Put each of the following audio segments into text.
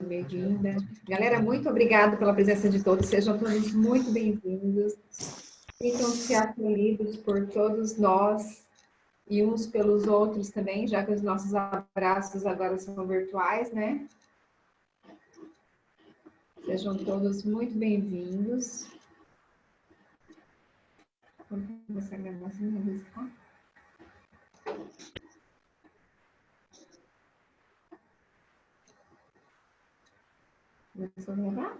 bem-vinda. Galera, muito obrigada pela presença de todos. Sejam todos muito bem-vindos. Sintam-se acolhidos por todos nós e uns pelos outros também, já que os nossos abraços agora são virtuais, né? Sejam todos muito bem-vindos. Vamos começar a gravação, vamos ver. Começou a gravar?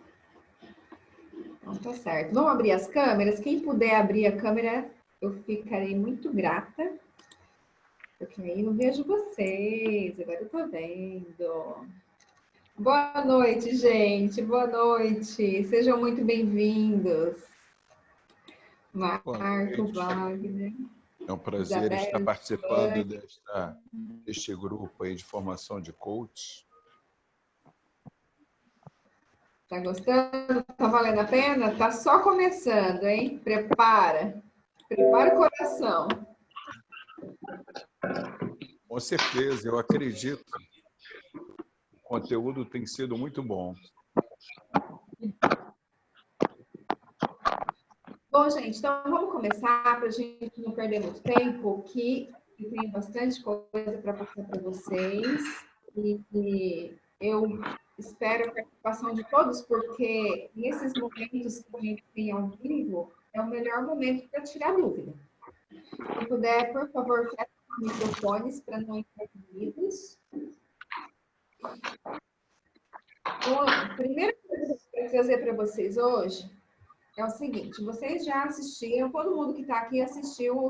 Então, tá certo. Vamos abrir as câmeras? Quem puder abrir a câmera, eu ficarei muito grata. Porque aí eu vejo vocês. Agora eu tô vendo. Boa noite, gente. Boa noite. Sejam muito bem-vindos. Marco, Wagner. É um prazer Isabel, estar participando deste grupo aí de formação de coach. Tá gostando? Tá valendo a pena? Tá só começando, hein? Prepara. Prepara o coração. Com certeza, eu acredito. O conteúdo tem sido muito bom. Bom, gente, então vamos começar para a gente não perder muito tempo, que eu tenho bastante coisa para passar para vocês e eu espero a participação de todos, porque nesses momentos que a gente tem ao vivo, é o melhor momento para tirar dúvida. Se puder, por favor, feche os microfones para não interrompidos. A primeira coisa que eu quero trazer para vocês hoje é o seguinte: vocês já assistiram, todo mundo que está aqui assistiu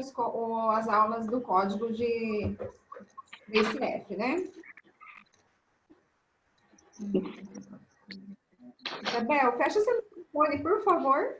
as aulas do código de DCF, né? Isabel, fecha seu microfone, por favor.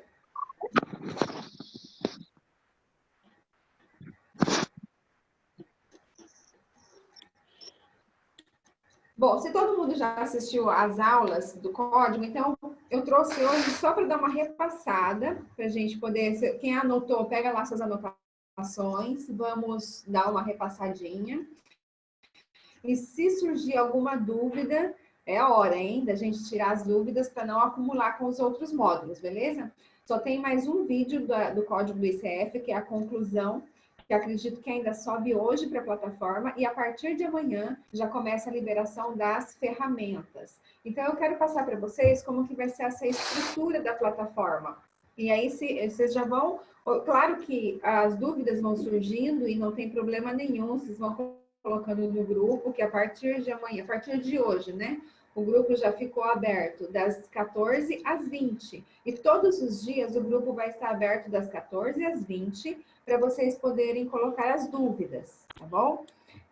Bom, se todo mundo já assistiu às aulas do código, então eu trouxe hoje só para dar uma repassada, para a gente poder... Quem anotou, pega lá suas anotações, vamos dar uma repassadinha. E se surgir alguma dúvida, é a hora, hein, da gente tirar as dúvidas para não acumular com os outros módulos, beleza? Só tem mais um vídeo do código do ICF, que é a conclusão, que acredito que ainda sobe hoje para a plataforma, e a partir de amanhã já começa a liberação das ferramentas. Então, eu quero passar para vocês como que vai ser essa estrutura da plataforma. E aí, vocês já vão... Claro que as dúvidas vão surgindo e não tem problema nenhum, vocês vão colocando no grupo, que a partir de amanhã, a partir de hoje, né? O grupo já ficou aberto das 14 às 20. E todos os dias o grupo vai estar aberto das 14 às 20 para vocês poderem colocar as dúvidas, tá bom?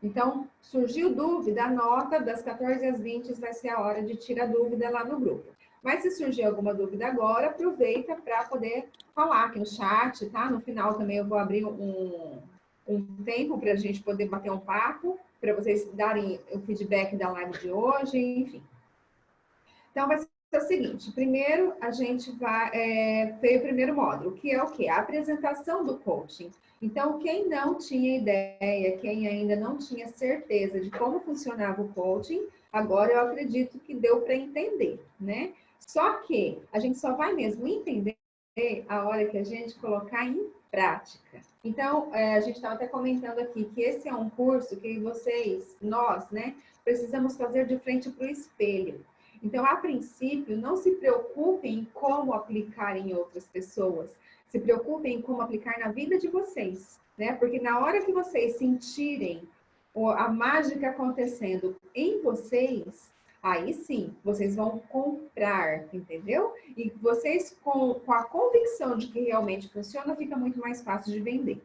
Então, surgiu dúvida, anota, das 14 às 20 vai ser a hora de tirar dúvida lá no grupo. Mas se surgir alguma dúvida agora, aproveita para poder falar aqui no chat, tá? No final também eu vou abrir um tempo para a gente poder bater um papo, para vocês darem o feedback da live de hoje, enfim. Então, vai ser o seguinte: primeiro, a gente vai... veio o primeiro módulo, que é o quê? A apresentação do coaching. Então, quem não tinha ideia, quem ainda não tinha certeza de como funcionava o coaching, agora eu acredito que deu para entender, né? Só que a gente só vai mesmo entender a hora que a gente colocar em prática. Então, a gente estava até comentando aqui que esse é um curso que nós, né, precisamos fazer de frente para o espelho. Então, a princípio, não se preocupem em como aplicar em outras pessoas, se preocupem em como aplicar na vida de vocês, né? Porque na hora que vocês sentirem a mágica acontecendo em vocês, aí sim, vocês vão comprar, entendeu? E vocês, com a convicção de que realmente funciona, fica muito mais fácil de vender.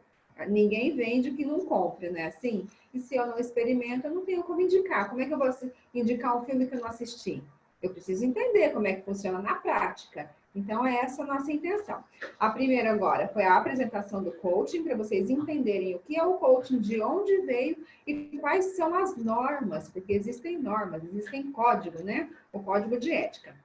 Ninguém vende o que não compra, né? Assim, e se eu não experimento, eu não tenho como indicar. Como é que eu vou indicar um filme que eu não assisti? Eu preciso entender como é que funciona na prática. Então, é essa a nossa intenção. A primeira agora foi a apresentação do coaching, para vocês entenderem o que é o coaching, de onde veio e quais são as normas, porque existem normas, existem código, né? O código de ética.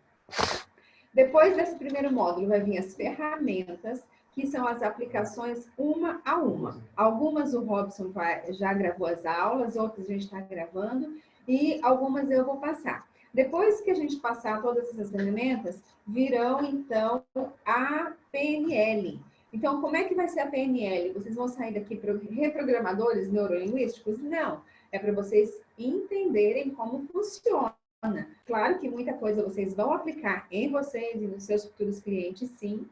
Depois desse primeiro módulo, vai vir as ferramentas, que são as aplicações uma a uma. Algumas o Robson já gravou as aulas, outras a gente está gravando, e algumas eu vou passar. Depois que a gente passar todas essas ferramentas, virão, então, a PNL. Então, como é que vai ser a PNL? Vocês vão sair daqui reprogramadores neurolinguísticos? Não. É para vocês entenderem como funciona. Claro que muita coisa vocês vão aplicar em vocês e nos seus futuros clientes, sim,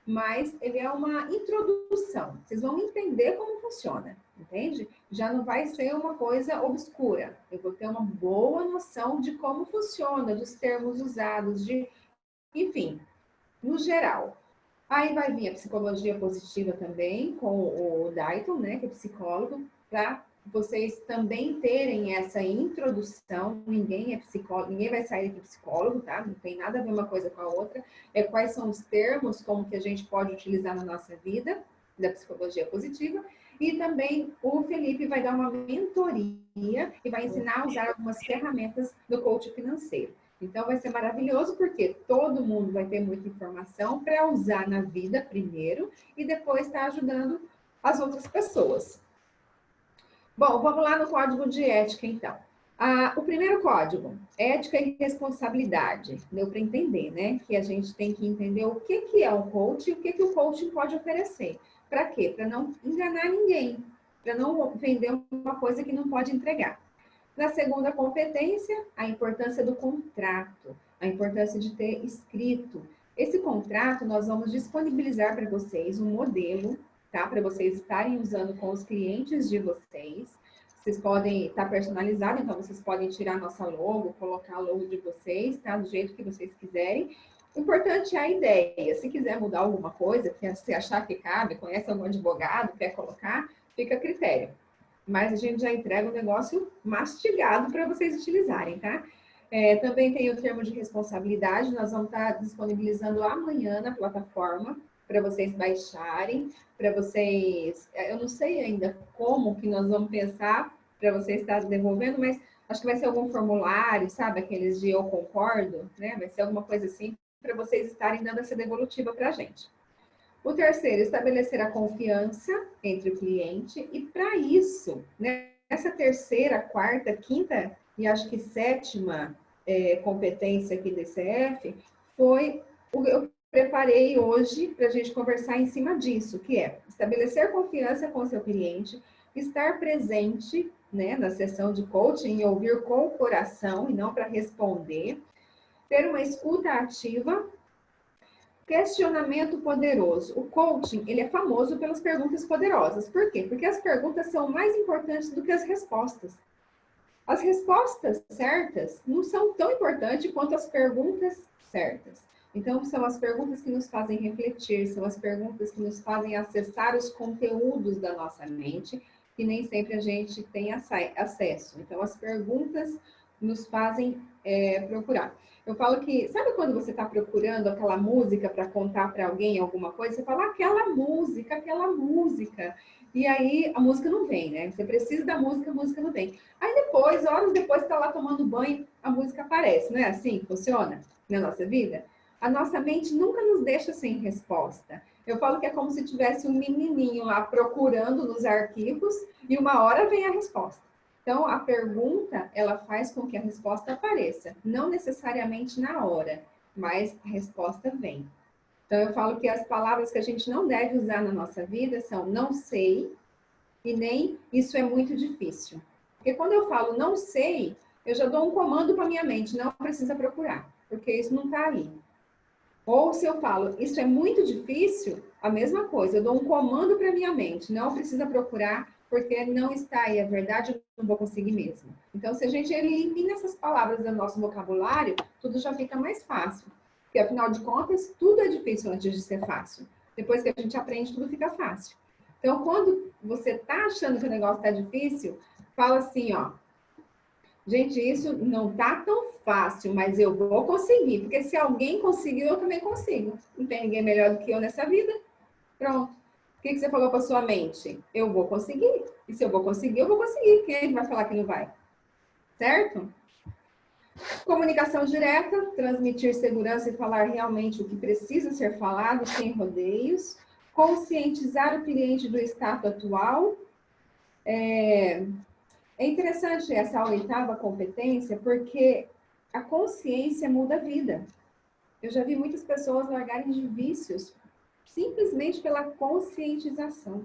mas ele é uma introdução. Vocês vão entender como funciona, entende? Já não vai ser uma coisa obscura. Eu vou ter uma boa noção de como funciona, dos termos usados, enfim, no geral. Aí vai vir a psicologia positiva também, com o Dayton, né, que é psicólogo, para vocês também terem essa introdução. Ninguém é psicólogo, ninguém vai sair aqui psicólogo, tá? Não tem nada a ver uma coisa com a outra. Quais são os termos, como que a gente pode utilizar na nossa vida, da psicologia positiva. E também o Felipe vai dar uma mentoria e vai ensinar a usar algumas ferramentas do coach financeiro. Então, vai ser maravilhoso, porque todo mundo vai ter muita informação para usar na vida primeiro e depois estar ajudando as outras pessoas. Bom, vamos lá no código de ética, então. O primeiro código, ética e responsabilidade. Deu para entender, né? Que a gente tem que entender o que é o coach e o que o coaching pode oferecer. Para quê? Para não enganar ninguém, para não vender uma coisa que não pode entregar. Na segunda competência, a importância do contrato, a importância de ter escrito. Esse contrato, nós vamos disponibilizar para vocês um modelo, tá? Para vocês estarem usando com os clientes de vocês. Vocês podem estar personalizado, então vocês podem tirar nossa logo, colocar a logo de vocês, tá? Do jeito que vocês quiserem. O importante é a ideia. Se quiser mudar alguma coisa, se achar que cabe, conhece algum advogado, quer colocar, fica a critério. Mas a gente já entrega um negócio mastigado para vocês utilizarem, tá? Também tem o termo de responsabilidade, nós vamos estar disponibilizando amanhã na plataforma para vocês baixarem, para vocês... Eu não sei ainda como que nós vamos pensar para vocês estarem devolvendo, mas acho que vai ser algum formulário, sabe? Aqueles de eu concordo, né? Vai ser alguma coisa assim para vocês estarem dando essa devolutiva para a gente. O terceiro, estabelecer a confiança entre o cliente. E para isso, né, essa terceira, quarta, quinta e acho que sétima competência aqui do ECF, eu preparei hoje para a gente conversar em cima disso, que é estabelecer confiança com o seu cliente, estar presente, né, na sessão de coaching e ouvir com o coração e não para responder, ter uma escuta ativa. Questionamento poderoso. O coaching, ele é famoso pelas perguntas poderosas. Por quê? Porque as perguntas são mais importantes do que as respostas. As respostas certas não são tão importantes quanto as perguntas certas. Então, são as perguntas que nos fazem refletir, são as perguntas que nos fazem acessar os conteúdos da nossa mente, que nem sempre a gente tem acesso. Então, as perguntas nos fazem procurar. Eu falo que, sabe quando você está procurando aquela música para contar para alguém alguma coisa? Você fala, aquela música. E aí a música não vem, né? Você precisa da música, a música não vem. Aí depois, horas depois, você está lá tomando banho, a música aparece. Não é assim que funciona na nossa vida? A nossa mente nunca nos deixa sem resposta. Eu falo que é como se tivesse um menininho lá procurando nos arquivos e uma hora vem a resposta. Então, a pergunta, ela faz com que a resposta apareça. Não necessariamente na hora, mas a resposta vem. Então, eu falo que as palavras que a gente não deve usar na nossa vida são não sei e nem isso é muito difícil. Porque quando eu falo não sei, eu já dou um comando para minha mente, não precisa procurar, porque isso não está aí. Ou se eu falo isso é muito difícil, a mesma coisa, eu dou um comando para minha mente, não precisa procurar, porque não está aí a verdade, eu não vou conseguir mesmo. Então, se a gente elimina essas palavras do nosso vocabulário, tudo já fica mais fácil. Porque, afinal de contas, tudo é difícil antes de ser fácil. Depois que a gente aprende, tudo fica fácil. Então, quando você está achando que o negócio está difícil, fala assim, ó. Gente, isso não está tão fácil, mas eu vou conseguir. Porque se alguém conseguiu, eu também consigo. Não tem ninguém melhor do que eu nessa vida. Pronto. O que você falou para sua mente? Eu vou conseguir. E se eu vou conseguir, eu vou conseguir. Quem é que vai falar que não vai? Certo? Comunicação direta, transmitir segurança e falar realmente o que precisa ser falado, sem rodeios. Conscientizar o cliente do status atual. É interessante essa oitava competência, porque a consciência muda a vida. Eu já vi muitas pessoas largarem de vícios simplesmente pela conscientização.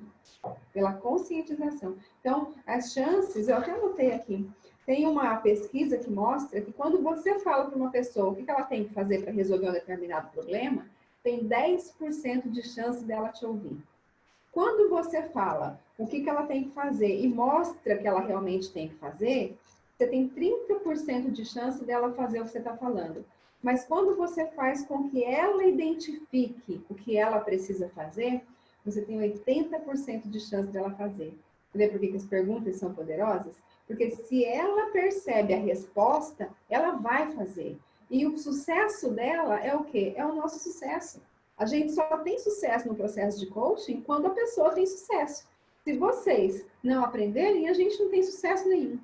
Pela conscientização. Então, as chances, eu até anotei aqui, tem uma pesquisa que mostra que quando você fala para uma pessoa o que ela tem que fazer para resolver um determinado problema, tem 10% de chance dela te ouvir. Quando você fala o que ela tem que fazer e mostra que ela realmente tem que fazer, você tem 30% de chance dela fazer o que você está falando. Mas quando você faz com que ela identifique o que ela precisa fazer, você tem 80% de chance dela fazer. Vê por que as perguntas são poderosas? Porque se ela percebe a resposta, ela vai fazer. E o sucesso dela é o quê? É o nosso sucesso. A gente só tem sucesso no processo de coaching quando a pessoa tem sucesso. Se vocês não aprenderem, a gente não tem sucesso nenhum.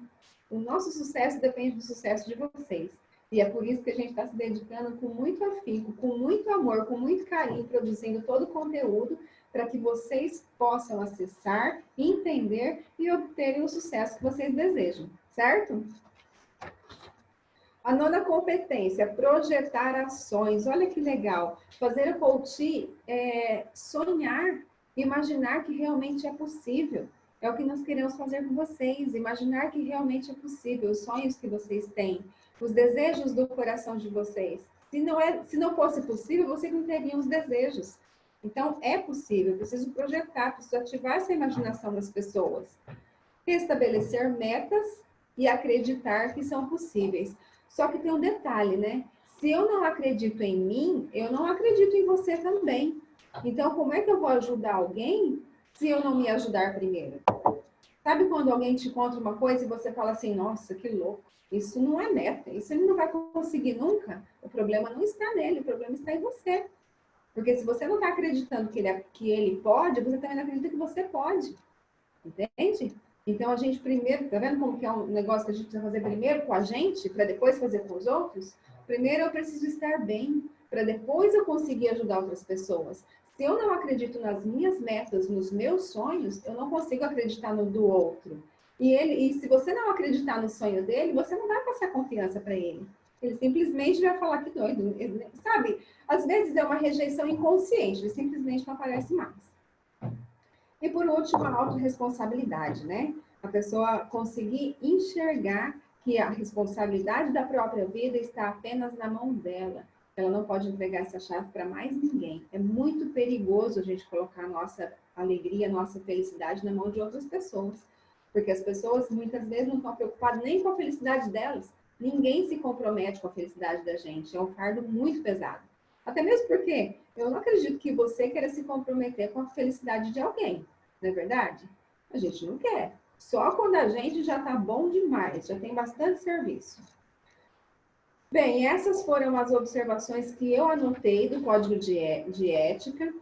O nosso sucesso depende do sucesso de vocês. E é por isso que a gente está se dedicando com muito afinco, com muito amor, com muito carinho, produzindo todo o conteúdo para que vocês possam acessar, entender e obterem o sucesso que vocês desejam, certo? A nona competência, projetar ações. Olha que legal. Fazer o coaching é sonhar, imaginar que realmente é possível. É o que nós queremos fazer com vocês, imaginar que realmente é possível, os sonhos que vocês têm, os desejos do coração de vocês. Se não fosse possível, vocês não teriam os desejos. Então, é possível, eu preciso projetar, preciso ativar essa imaginação das pessoas. Estabelecer metas e acreditar que são possíveis. Só que tem um detalhe, né? Se eu não acredito em mim, eu não acredito em você também. Então, como é que eu vou ajudar alguém se eu não me ajudar primeiro? Sabe quando alguém te conta uma coisa e você fala assim, nossa, que louco, isso não é meta, isso ele não vai conseguir nunca? O problema não está nele, o problema está em você. Porque se você não está acreditando que ele pode, você também não acredita que você pode. Entende? Então, a gente primeiro, tá vendo como que é um negócio que a gente precisa fazer primeiro com a gente, para depois fazer com os outros? Primeiro eu preciso estar bem, para depois eu conseguir ajudar outras pessoas. Se eu não acredito nas minhas metas, nos meus sonhos, eu não consigo acreditar no do outro. E se você não acreditar no sonho dele, você não vai passar confiança para ele. Ele simplesmente vai falar que doido, sabe? Às vezes é uma rejeição inconsciente, ele simplesmente não aparece mais. E por último, a autorresponsabilidade, né? A pessoa conseguir enxergar que a responsabilidade da própria vida está apenas na mão dela. Ela não pode entregar essa chave para mais ninguém. É muito perigoso a gente colocar a nossa alegria, a nossa felicidade na mão de outras pessoas. Porque as pessoas muitas vezes não estão preocupadas nem com a felicidade delas. Ninguém se compromete com a felicidade da gente. É um fardo muito pesado. Até mesmo porque eu não acredito que você queira se comprometer com a felicidade de alguém. Não é verdade? A gente não quer. Só quando a gente já está bom demais, já tem bastante serviço. Bem, essas foram as observações que eu anotei do Código de Ética.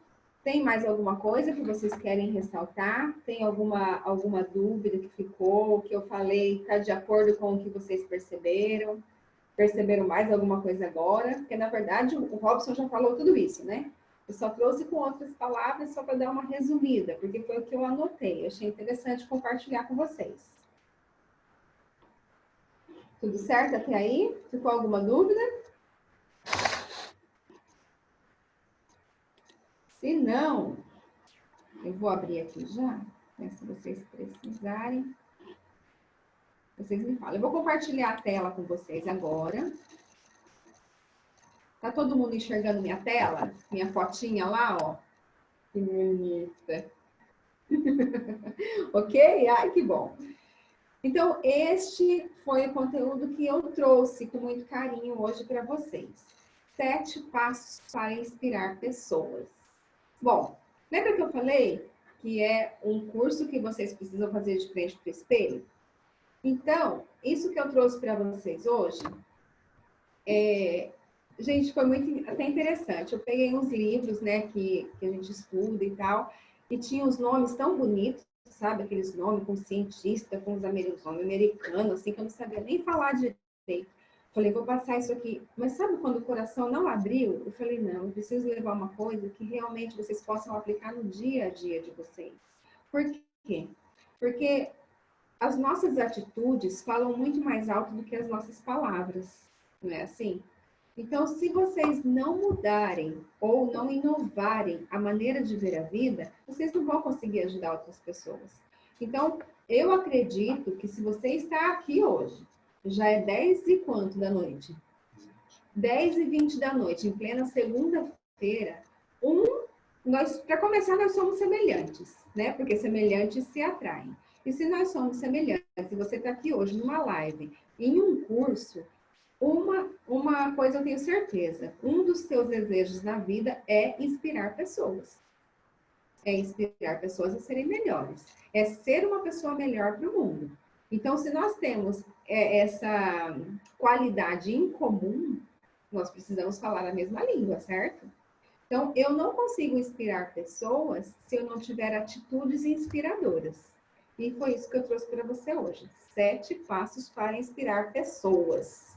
Tem mais alguma coisa que vocês querem ressaltar? Tem alguma dúvida que ficou, que eu falei, está de acordo com o que vocês perceberam? Perceberam mais alguma coisa agora? Porque, na verdade, o Robson já falou tudo isso, né? Eu só trouxe com outras palavras só para dar uma resumida, porque foi o que eu anotei. Eu achei interessante compartilhar com vocês. Tudo certo até aí? Ficou alguma dúvida? Se não, eu vou abrir aqui já, né, se vocês precisarem. Vocês me falam. Eu vou compartilhar a tela com vocês agora. Tá todo mundo enxergando minha tela? Minha fotinha lá, ó. Que bonita. Ok? Ai, que bom. Então, este foi o conteúdo que eu trouxe com muito carinho hoje para vocês. 7 passos para inspirar pessoas. Bom, lembra que eu falei que é um curso que vocês precisam fazer de frente para o espelho? Então, isso que eu trouxe para vocês hoje, gente, foi muito até interessante. Eu peguei uns livros, né, que a gente estuda e tal, e tinha os nomes tão bonitos, sabe? Aqueles nomes com cientista, com os nomes americanos, assim, que eu não sabia nem falar direito. Falei, vou passar isso aqui. Mas sabe quando o coração não abriu? Eu falei, não, eu preciso levar uma coisa que realmente vocês possam aplicar no dia a dia de vocês. Por quê? Porque as nossas atitudes falam muito mais alto do que as nossas palavras. Não é assim? Então, se vocês não mudarem ou não inovarem a maneira de ver a vida, vocês não vão conseguir ajudar outras pessoas. Então, eu acredito que se você está aqui hoje, já é 10 e quanto da noite? 10h20 da noite, em plena segunda-feira, para começar, nós somos semelhantes, né? Porque semelhantes se atraem. E se nós somos semelhantes, se você está aqui hoje numa live, em um curso, uma coisa eu tenho certeza, um dos seus desejos na vida é inspirar pessoas. É inspirar pessoas a serem melhores. É ser uma pessoa melhor para o mundo. Então, se nós temos essa qualidade em comum, nós precisamos falar a mesma língua, certo? Então, eu não consigo inspirar pessoas se eu não tiver atitudes inspiradoras. E foi isso que eu trouxe para você hoje. 7 passos para inspirar pessoas.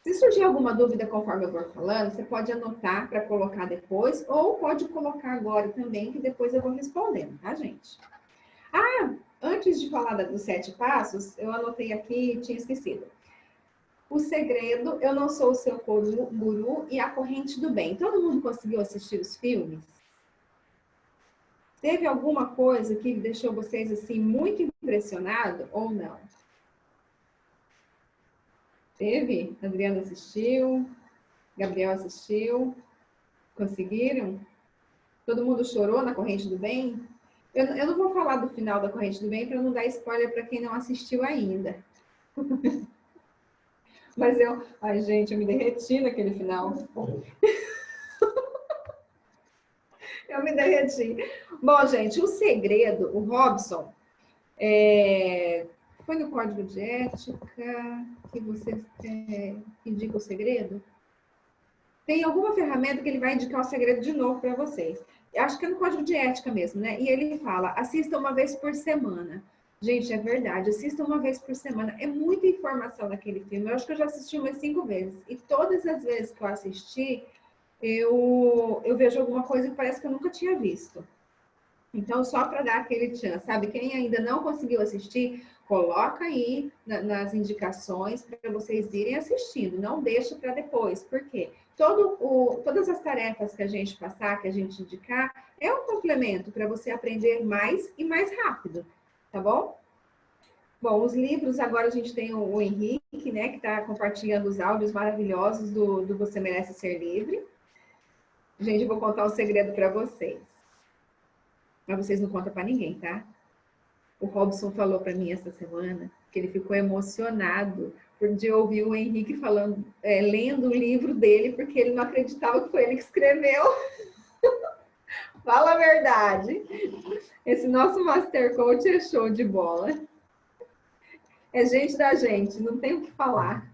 Se surgir alguma dúvida conforme eu for falando, você pode anotar para colocar depois, ou pode colocar agora também, que depois eu vou respondendo, tá, gente? Antes de falar dos 7 passos, eu anotei aqui e tinha esquecido. O Segredo, Eu Não Sou o Seu Guru e A Corrente do Bem. Todo mundo conseguiu assistir os filmes? Teve alguma coisa que deixou vocês assim muito impressionado ou não? Teve? Adriana assistiu? Gabriel assistiu? Conseguiram? Todo mundo chorou na Corrente do Bem? Eu não vou falar do final da Corrente do Bem para não dar spoiler para quem não assistiu ainda. Mas ai gente, eu me derreti naquele final. Eu me derreti. Bom, gente, o segredo, o Robson, foi no Código de Ética que você indica o segredo? Tem alguma ferramenta que ele vai indicar o segredo de novo para vocês. Acho que é no Código de Ética mesmo, né? E ele fala, assista uma vez por semana. Gente, é verdade, assista uma vez por semana. É muita informação naquele filme. Eu acho que eu já assisti umas 5 vezes. E todas as vezes que eu assisti, eu vejo alguma coisa que parece que eu nunca tinha visto. Então, só para dar aquele chance, sabe? Quem ainda não conseguiu assistir, coloca aí nas indicações para vocês irem assistindo. Não deixa para depois. Por quê? Todas as tarefas que a gente passar, que a gente indicar, é um complemento para você aprender mais e mais rápido. Tá bom? Bom, os livros, agora a gente tem o Henrique, né? Que está compartilhando os áudios maravilhosos do Você Merece Ser Livre. Gente, eu vou contar um segredo para vocês. Mas vocês não contam para ninguém, tá? O Robson falou para mim essa semana que ele ficou emocionado de ouvir o Henrique falando, lendo o livro dele, porque ele não acreditava que foi ele que escreveu. Fala a verdade. Esse nosso Master Coach é show de bola. É gente da gente, não tem o que falar.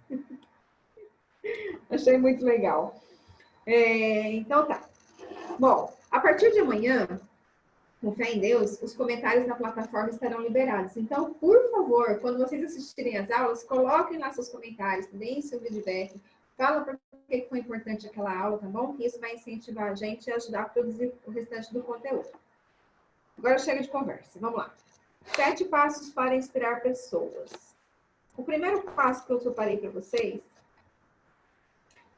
Achei muito legal. Então tá. Bom, a partir de amanhã, com fé em Deus, os comentários na plataforma estarão liberados. Então, por favor, quando vocês assistirem às aulas, coloquem lá seus comentários, deem seu feedback, fala por que foi importante aquela aula, tá bom? Que isso vai incentivar a gente e ajudar a produzir o restante do conteúdo. Agora chega de conversa, vamos lá. 7 passos para inspirar pessoas. O primeiro passo que eu separei para vocês,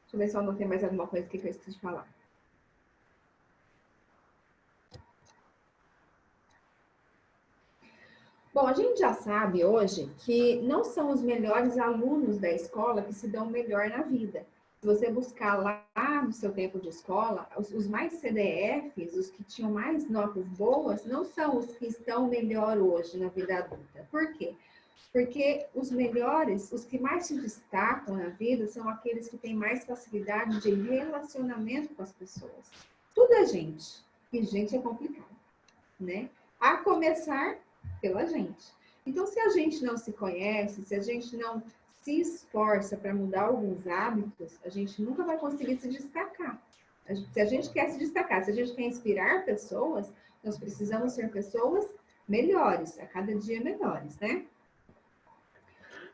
deixa eu ver se eu anotei mais alguma coisa que eu esqueci de falar. Bom, a gente já sabe hoje que não são os melhores alunos da escola que se dão melhor na vida. Se você buscar lá no seu tempo de escola, os mais CDFs, os que tinham mais notas boas, não são os que estão melhor hoje na vida adulta. Por quê? Porque os melhores, os que mais se destacam na vida, são aqueles que têm mais facilidade de relacionamento com as pessoas. Tudo é gente. E gente é complicado, né? A começar pela gente. Então, se a gente não se conhece, se a gente não se esforça para mudar alguns hábitos, a gente nunca vai conseguir se destacar. Se a gente quer se destacar, se a gente quer inspirar pessoas, nós precisamos ser pessoas melhores, a cada dia melhores, né?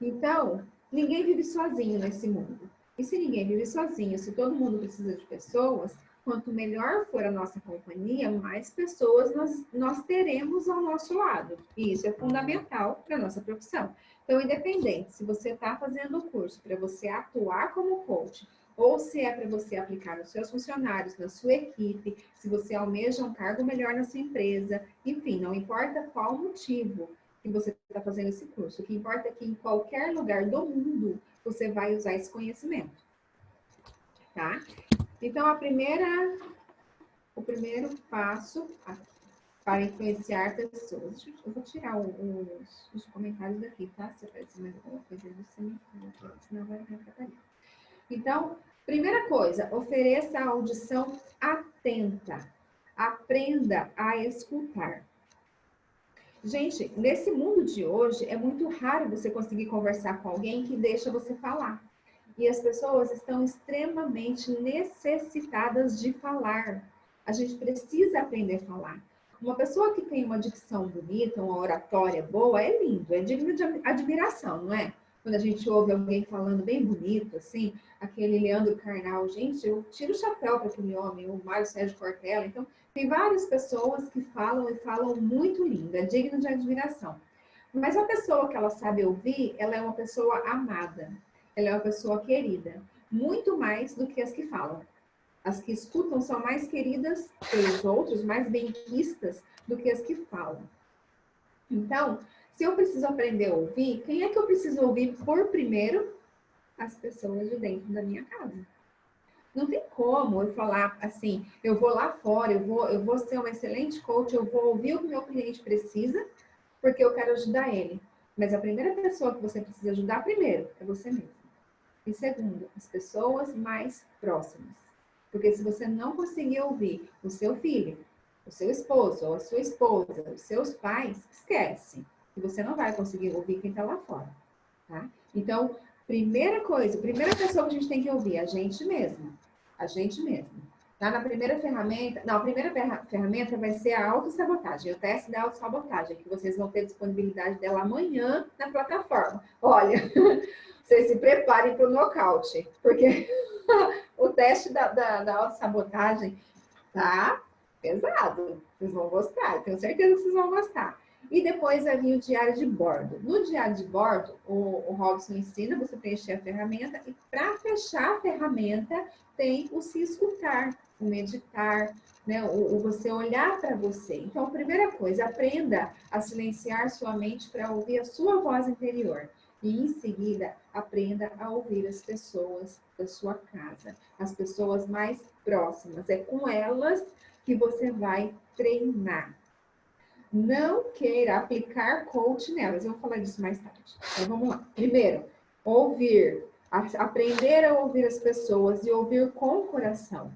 Então, ninguém vive sozinho nesse mundo. E se ninguém vive sozinho, se todo mundo precisa de pessoas, quanto melhor for a nossa companhia, mais pessoas nós teremos ao nosso lado. E isso é fundamental para a nossa profissão. Então, independente se você está fazendo o curso para você atuar como coach, ou se é para você aplicar nos seus funcionários, na sua equipe, se você almeja um cargo melhor na sua empresa, enfim, não importa qual motivo que você está fazendo esse curso, o que importa é que em qualquer lugar do mundo você vai usar esse conhecimento, tá? Então, o primeiro passo para influenciar pessoas. Eu vou tirar os comentários daqui, tá? Se aparecer mais alguma coisa, você me fala, senão vai me atrapalhar. Então, primeira coisa, ofereça a audição atenta. Aprenda a escutar. Gente, nesse mundo de hoje, é muito raro você conseguir conversar com alguém que deixa você falar. E as pessoas estão extremamente necessitadas de falar. A gente precisa aprender a falar. Uma pessoa que tem uma dicção bonita, uma oratória boa, é lindo, é digno de admiração, não é? Quando a gente ouve alguém falando bem bonito, assim, aquele Leandro Carnal, gente, eu tiro o chapéu para aquele homem, o Mário Sérgio Cortella. Então, tem várias pessoas que falam e falam muito lindo, é digno de admiração. Mas a pessoa que ela sabe ouvir, ela é uma pessoa amada, ela é uma pessoa querida, muito mais do que as que falam. As que escutam são mais queridas pelos outros, mais benquistas do que as que falam. Então, se eu preciso aprender a ouvir, quem é que eu preciso ouvir por primeiro? As pessoas de dentro da minha casa. Não tem como eu falar assim, eu vou lá fora, eu vou ser uma excelente coach, eu vou ouvir o que o meu cliente precisa, porque eu quero ajudar ele. Mas a primeira pessoa que você precisa ajudar primeiro é você mesmo. E segundo, as pessoas mais próximas. Porque se você não conseguir ouvir o seu filho, o seu esposo ou a sua esposa, os seus pais, esquece. Que você não vai conseguir ouvir quem está lá fora. Tá? Então, primeira coisa, primeira pessoa que a gente tem que ouvir, a gente mesmo. A gente mesmo. Tá? Na primeira ferramenta, não, a primeira ferramenta vai ser a autossabotagem, o teste da autossabotagem, que vocês vão ter disponibilidade dela amanhã na plataforma. Olha, vocês se preparem para o nocaute, porque o teste da autossabotagem tá pesado. Vocês vão gostar, tenho certeza que vocês vão gostar. E depois vai vir o diário de bordo. No diário de bordo, o Robson ensina você preencher a ferramenta e para fechar a ferramenta tem o se escutar, o meditar, né? o você olhar para você. Então, a primeira coisa, aprenda a silenciar sua mente para ouvir a sua voz interior. E em seguida, aprenda a ouvir as pessoas da sua casa, as pessoas mais próximas. É com elas que você vai treinar. Não queira aplicar coach nelas. Eu vou falar disso mais tarde. Então, vamos lá. Primeiro, ouvir. Aprender a ouvir as pessoas e ouvir com o coração.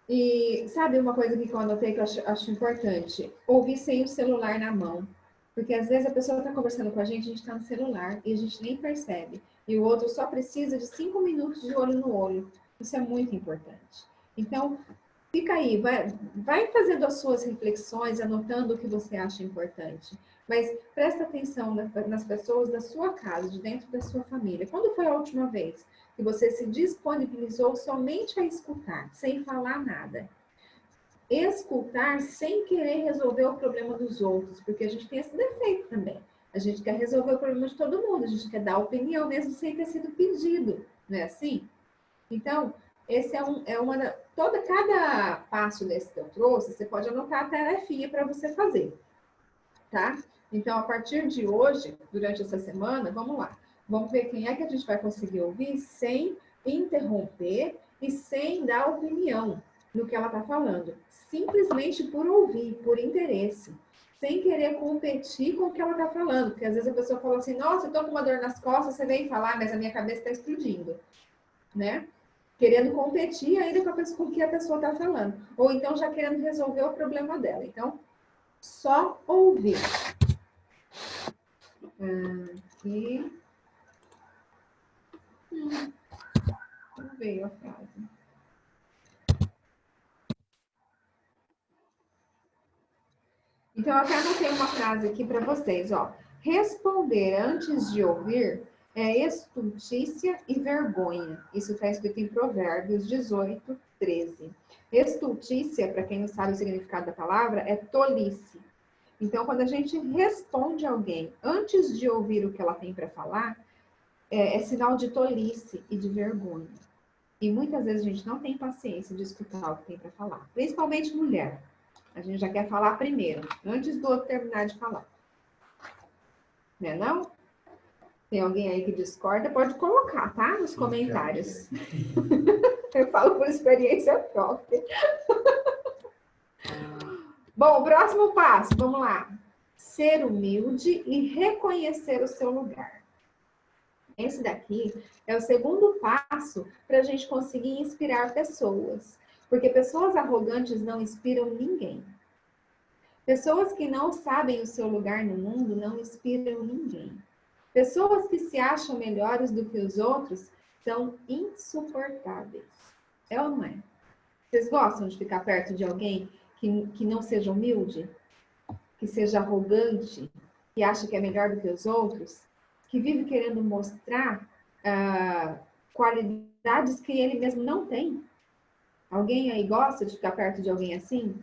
E sabe uma coisa que eu anotei que eu acho importante? Ouvir sem o celular na mão. Porque às vezes a pessoa está conversando com a gente está no celular e a gente nem percebe. E o outro só precisa de 5 minutos de olho no olho. Isso é muito importante. Então, fica aí, vai fazendo as suas reflexões, anotando o que você acha importante. Mas presta atenção nas pessoas da sua casa, de dentro da sua família. Quando foi a última vez que você se disponibilizou somente a escutar, sem falar nada? Escutar sem querer resolver o problema dos outros, porque a gente tem esse defeito também. A gente quer resolver o problema de todo mundo, a gente quer dar opinião mesmo sem ter sido pedido, não é assim? Então, esse cada passo desse que eu trouxe, você pode anotar a tarefinha para você fazer, tá? Então, a partir de hoje, durante essa semana, vamos lá. Vamos ver quem é que a gente vai conseguir ouvir sem interromper e sem dar opinião no que ela está falando. Simplesmente por ouvir, por interesse. Sem querer competir com o que ela está falando. Porque às vezes a pessoa fala assim, nossa, eu estou com uma dor nas costas, você vem falar, mas a minha cabeça está explodindo, né? Querendo competir ainda com o que a pessoa está falando. Ou então já querendo resolver o problema dela. Então, só ouvir. Aqui. Não veio a frase. Então, eu até anotei uma frase aqui para vocês, ó. Responder antes de ouvir é estultícia e vergonha. Isso está escrito em Provérbios 18, 13. Estultícia, para quem não sabe o significado da palavra, é tolice. Então, quando a gente responde a alguém antes de ouvir o que ela tem para falar, é sinal de tolice e de vergonha. E muitas vezes a gente não tem paciência de escutar o que tem para falar. Principalmente mulher. A gente já quer falar primeiro, antes do outro terminar de falar. Não é não? Tem alguém aí que discorda? Pode colocar, tá? Nos comentários. Eu falo por experiência própria. Bom, próximo passo, vamos lá. Ser humilde e reconhecer o seu lugar. Esse daqui é o segundo passo para a gente conseguir inspirar pessoas. Porque pessoas arrogantes não inspiram ninguém. Pessoas que não sabem o seu lugar no mundo não inspiram ninguém. Pessoas que se acham melhores do que os outros são insuportáveis. É ou não é? Vocês gostam de ficar perto de alguém que não seja humilde? Que seja arrogante? Que acha que é melhor do que os outros? Que vive querendo mostrar qualidades que ele mesmo não tem? Alguém aí gosta de ficar perto de alguém assim?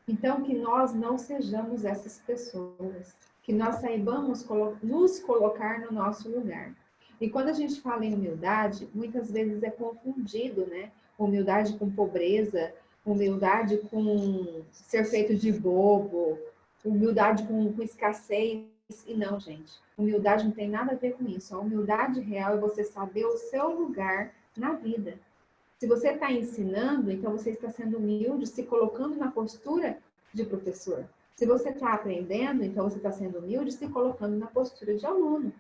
Então, que nós não sejamos essas pessoas. Que nós saibamos nos colocar no nosso lugar. E quando a gente fala em humildade, muitas vezes é confundido, né? Humildade com pobreza, humildade com ser feito de bobo, humildade com escassez. E não, gente. Humildade não tem nada a ver com isso. A humildade real é você saber o seu lugar na vida. Se você está ensinando, então você está sendo humilde, se colocando na postura de professor. Se você está aprendendo, então você está sendo humilde, se colocando na postura de aluno.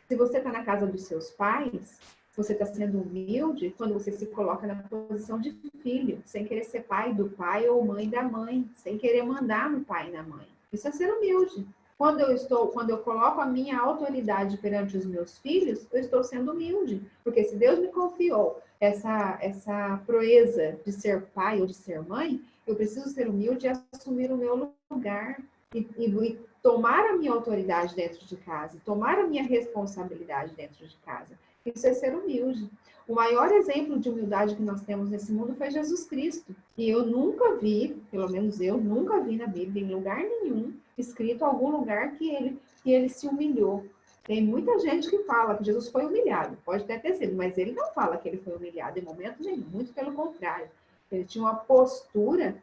Se você está na casa dos seus pais, você está sendo humilde quando você se coloca na posição de filho, sem querer ser pai do pai ou mãe da mãe, sem querer mandar no pai e na mãe. Isso é ser humilde. Quando eu coloco a minha autoridade perante os meus filhos, eu estou sendo humilde. Porque se Deus me confiou essa proeza de ser pai ou de ser mãe, eu preciso ser humilde e assumir o meu lugar. E tomar a minha autoridade dentro de casa, tomar a minha responsabilidade dentro de casa. Isso é ser humilde. O maior exemplo de humildade que nós temos nesse mundo foi Jesus Cristo. E eu nunca vi, pelo menos eu nunca vi na Bíblia, em lugar nenhum, escrito em algum lugar que ele se humilhou. Tem muita gente que fala que Jesus foi humilhado. Pode até ter sido, mas ele não fala que ele foi humilhado em momento nenhum. Muito pelo contrário. Ele tinha uma postura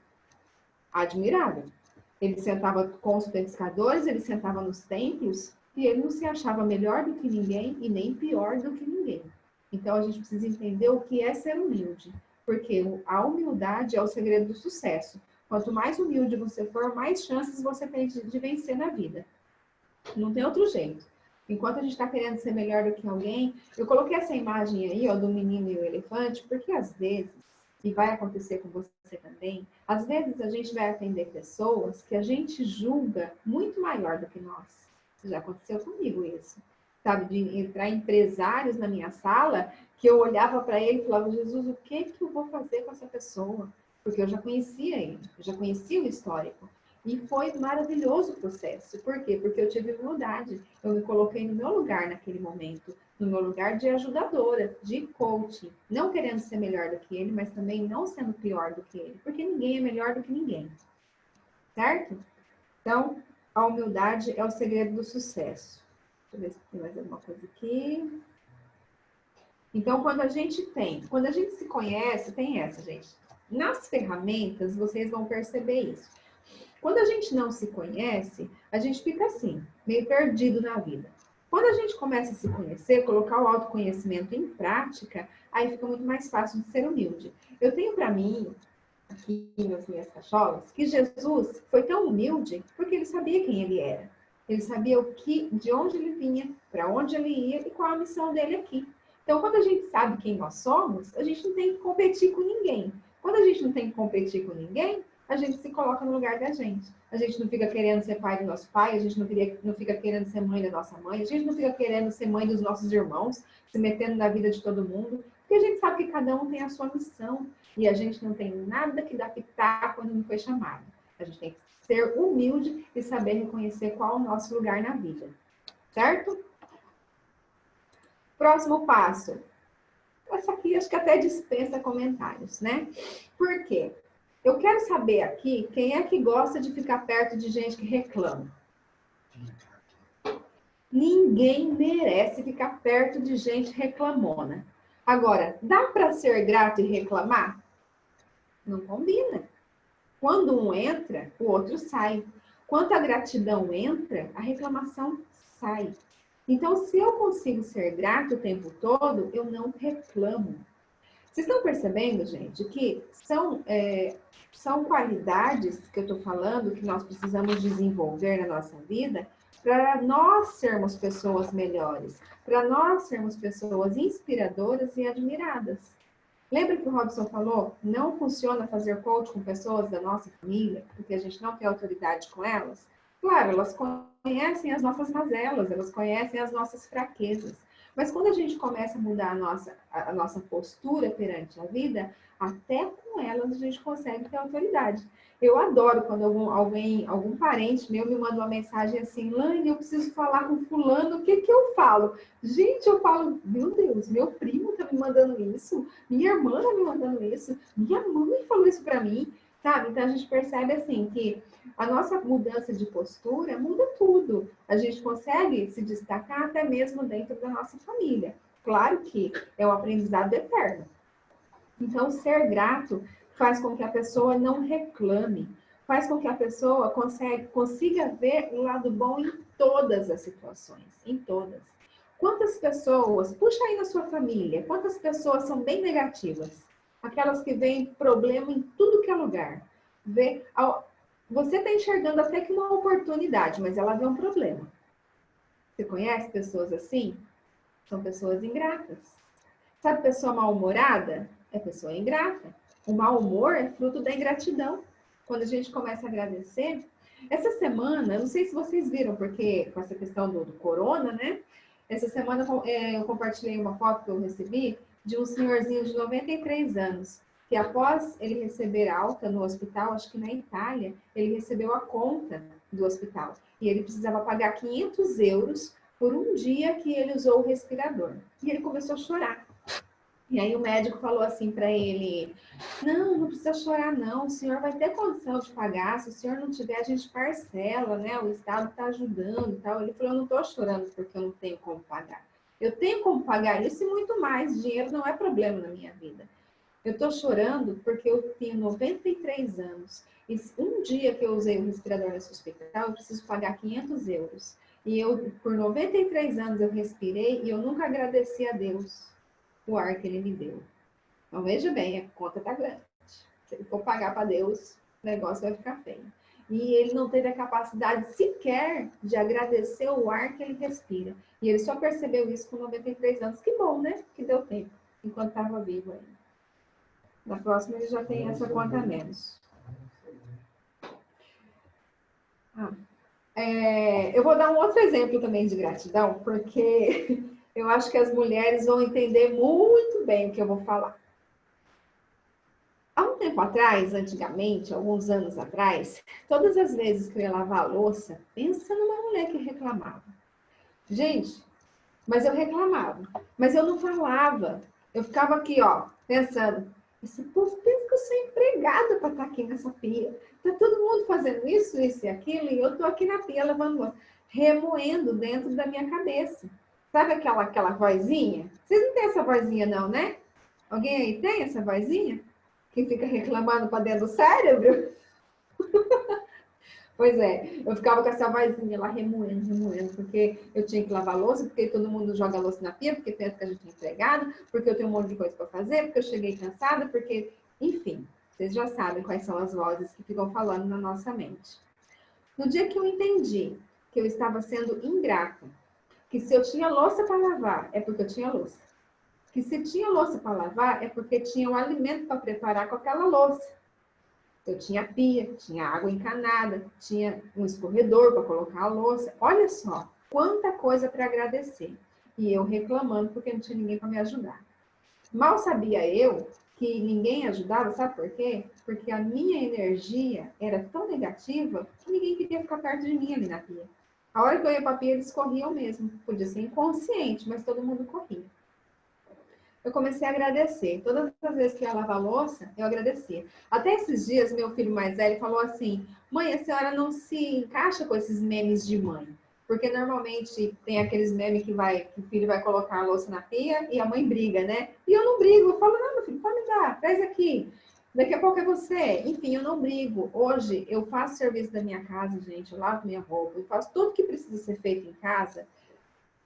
admirável. Ele sentava com os pescadores, ele sentava nos templos, e ele não se achava melhor do que ninguém e nem pior do que ninguém. Então, a gente precisa entender o que é ser humilde, porque a humildade é o segredo do sucesso. Quanto mais humilde você for, mais chances você tem de vencer na vida. Não tem outro jeito. Enquanto a gente está querendo ser melhor do que alguém, eu coloquei essa imagem aí, ó, do menino e o elefante, porque às vezes, e vai acontecer com você também, às vezes a gente vai atender pessoas que a gente julga muito maior do que nós. Já aconteceu comigo isso. Sabe, de entrar empresários na minha sala, que eu olhava para ele e falava, Jesus, o que eu vou fazer com essa pessoa? Porque eu já conhecia ele, eu já conhecia o histórico. E foi maravilhoso o processo. Por quê? Porque eu tive humildade. Eu me coloquei no meu lugar naquele momento. No meu lugar de ajudadora, de coaching. Não querendo ser melhor do que ele, mas também não sendo pior do que ele. Porque ninguém é melhor do que ninguém. Certo? Então, a humildade é o segredo do sucesso. Deixa eu ver se tem mais alguma coisa aqui. Então, quando a gente se conhece, tem essa, gente. Nas ferramentas, vocês vão perceber isso. Quando a gente não se conhece, a gente fica assim, meio perdido na vida. Quando a gente começa a se conhecer, colocar o autoconhecimento em prática, aí fica muito mais fácil de ser humilde. Eu tenho para mim, aqui nas minhas cacholas, que Jesus foi tão humilde porque ele sabia quem ele era. Ele sabia de onde ele vinha, para onde ele ia e qual a missão dele aqui. Então, quando a gente sabe quem nós somos, a gente não tem que competir com ninguém. Quando a gente não tem que competir com ninguém, a gente se coloca no lugar da gente. A gente não fica querendo ser pai do nosso pai, a gente não fica querendo ser mãe da nossa mãe, a gente não fica querendo ser mãe dos nossos irmãos, se metendo na vida de todo mundo, porque a gente sabe que cada um tem a sua missão e a gente não tem nada que dar pitaco quando não foi chamado. A gente tem que ser humilde e saber reconhecer qual é o nosso lugar na vida. Certo? Próximo passo. Essa aqui acho que até dispensa comentários, né? Por quê? Eu quero saber aqui quem é que gosta de ficar perto de gente que reclama. Ninguém merece ficar perto de gente reclamona. Agora, dá para ser grato e reclamar? Não combina. Quando um entra, o outro sai. Quando a gratidão entra, a reclamação sai. Então, se eu consigo ser grato o tempo todo, eu não reclamo. Vocês estão percebendo, gente, que são qualidades que eu estou falando que nós precisamos desenvolver na nossa vida para nós sermos pessoas melhores, para nós sermos pessoas inspiradoras e admiradas. Lembra que o Robson falou? Não funciona fazer coach com pessoas da nossa família, porque a gente não tem autoridade com elas? Claro, elas conhecem as nossas mazelas, elas conhecem as nossas fraquezas. Mas quando a gente começa a mudar a nossa postura perante a vida, até com elas a gente consegue ter autoridade. Eu adoro quando algum parente meu me manda uma mensagem assim, Laine, eu preciso falar com fulano, o que que eu falo? Gente, eu falo, meu Deus, meu primo tá me mandando isso, minha irmã tá me mandando isso, minha mãe falou isso para mim, sabe? Então a gente percebe assim que a nossa mudança de postura muda tudo. A gente consegue se destacar até mesmo dentro da nossa família. Claro que é um aprendizado eterno. Então, ser grato faz com que a pessoa não reclame, faz com que a pessoa consiga ver o lado bom em todas as situações, em todas. Quantas pessoas, puxa aí na sua família, quantas pessoas são bem negativas? Aquelas que veem problema em tudo que é lugar. Você está enxergando até que uma oportunidade, mas ela vê um problema. Você conhece pessoas assim? São pessoas ingratas. Sabe pessoa mal-humorada? É pessoa ingrata. O mau humor é fruto da ingratidão. Quando a gente começa a agradecer. Essa semana, eu não sei se vocês viram, porque com essa questão do corona, né? Essa semana eu compartilhei uma foto que eu recebi de um senhorzinho de 93 anos, que após ele receber alta no hospital, acho que na Itália, ele recebeu a conta do hospital. E ele precisava pagar 500 euros por um dia que ele usou o respirador. E ele começou a chorar. E aí o médico falou assim para ele, não precisa chorar não, o senhor vai ter condição de pagar, se o senhor não tiver, a gente parcela, né? O Estado está ajudando e tal. Ele falou, eu não estou chorando porque eu não tenho como pagar. Eu tenho como pagar isso e muito mais, dinheiro não é problema na minha vida. Eu estou chorando porque eu tenho 93 anos. E um dia que eu usei o respirador nesse hospital, eu preciso pagar 500 euros. E eu, por 93 anos, eu respirei e eu nunca agradeci a Deus o ar que ele me deu. Então, veja bem, a conta está grande. Se ele for pagar para Deus, o negócio vai ficar feio. E ele não teve a capacidade sequer de agradecer o ar que ele respira. E ele só percebeu isso com 93 anos. Que bom, né? Que deu tempo, enquanto estava vivo ainda. Na próxima ele já tem essa conta a menos. Eu vou dar um outro exemplo também de gratidão, porque eu acho que as mulheres vão entender muito bem o que eu vou falar. Há um tempo atrás, antigamente, alguns anos atrás, todas as vezes que eu ia lavar a louça, pensa numa mulher que reclamava. Gente, mas eu reclamava. Mas eu não falava. Eu ficava aqui, ó, pensando, esse povo pensa que eu sou empregada para estar aqui nessa pia. Tá todo mundo fazendo isso e aquilo, e eu tô aqui na pia lavando louça, remoendo dentro da minha cabeça. Sabe aquela vozinha? Vocês não têm essa vozinha não, né? Alguém aí tem essa vozinha? Que fica reclamando para dentro do cérebro? Pois é, eu ficava com essa vozinha lá remoendo, porque eu tinha que lavar louça, porque todo mundo joga louça na pia, porque pensa que a gente é empregada, porque eu tenho um monte de coisa para fazer, porque eu cheguei cansada, porque, enfim, vocês já sabem quais são as vozes que ficam falando na nossa mente. No dia que eu entendi que eu estava sendo ingrata, que se eu tinha louça para lavar, é porque eu tinha louça. Que se tinha louça para lavar, é porque tinha um alimento para preparar com aquela louça. Eu tinha pia, tinha água encanada, tinha um escorredor para colocar a louça. Olha só, quanta coisa para agradecer. E eu reclamando porque não tinha ninguém para me ajudar. Mal sabia eu que ninguém ajudava, sabe por quê? Porque a minha energia era tão negativa que ninguém queria ficar perto de mim ali na pia. A hora que eu ia para a pia, eles corriam mesmo. Podia ser inconsciente, mas todo mundo corria. eu comecei a agradecer. Todas as vezes que eu ia lavar a louça, eu agradecia. Até esses dias, meu filho mais velho falou assim: mãe, a senhora não se encaixa com esses memes de mãe. Porque normalmente tem aqueles memes que o filho vai colocar a louça na pia e a mãe briga, né? E eu não brigo. Eu falo: não, meu filho, pode me dar, traz aqui. Daqui a pouco é você. Enfim, eu não brigo. Hoje, eu faço serviço da minha casa, gente. Eu lavo minha roupa, eu faço tudo que precisa ser feito em casa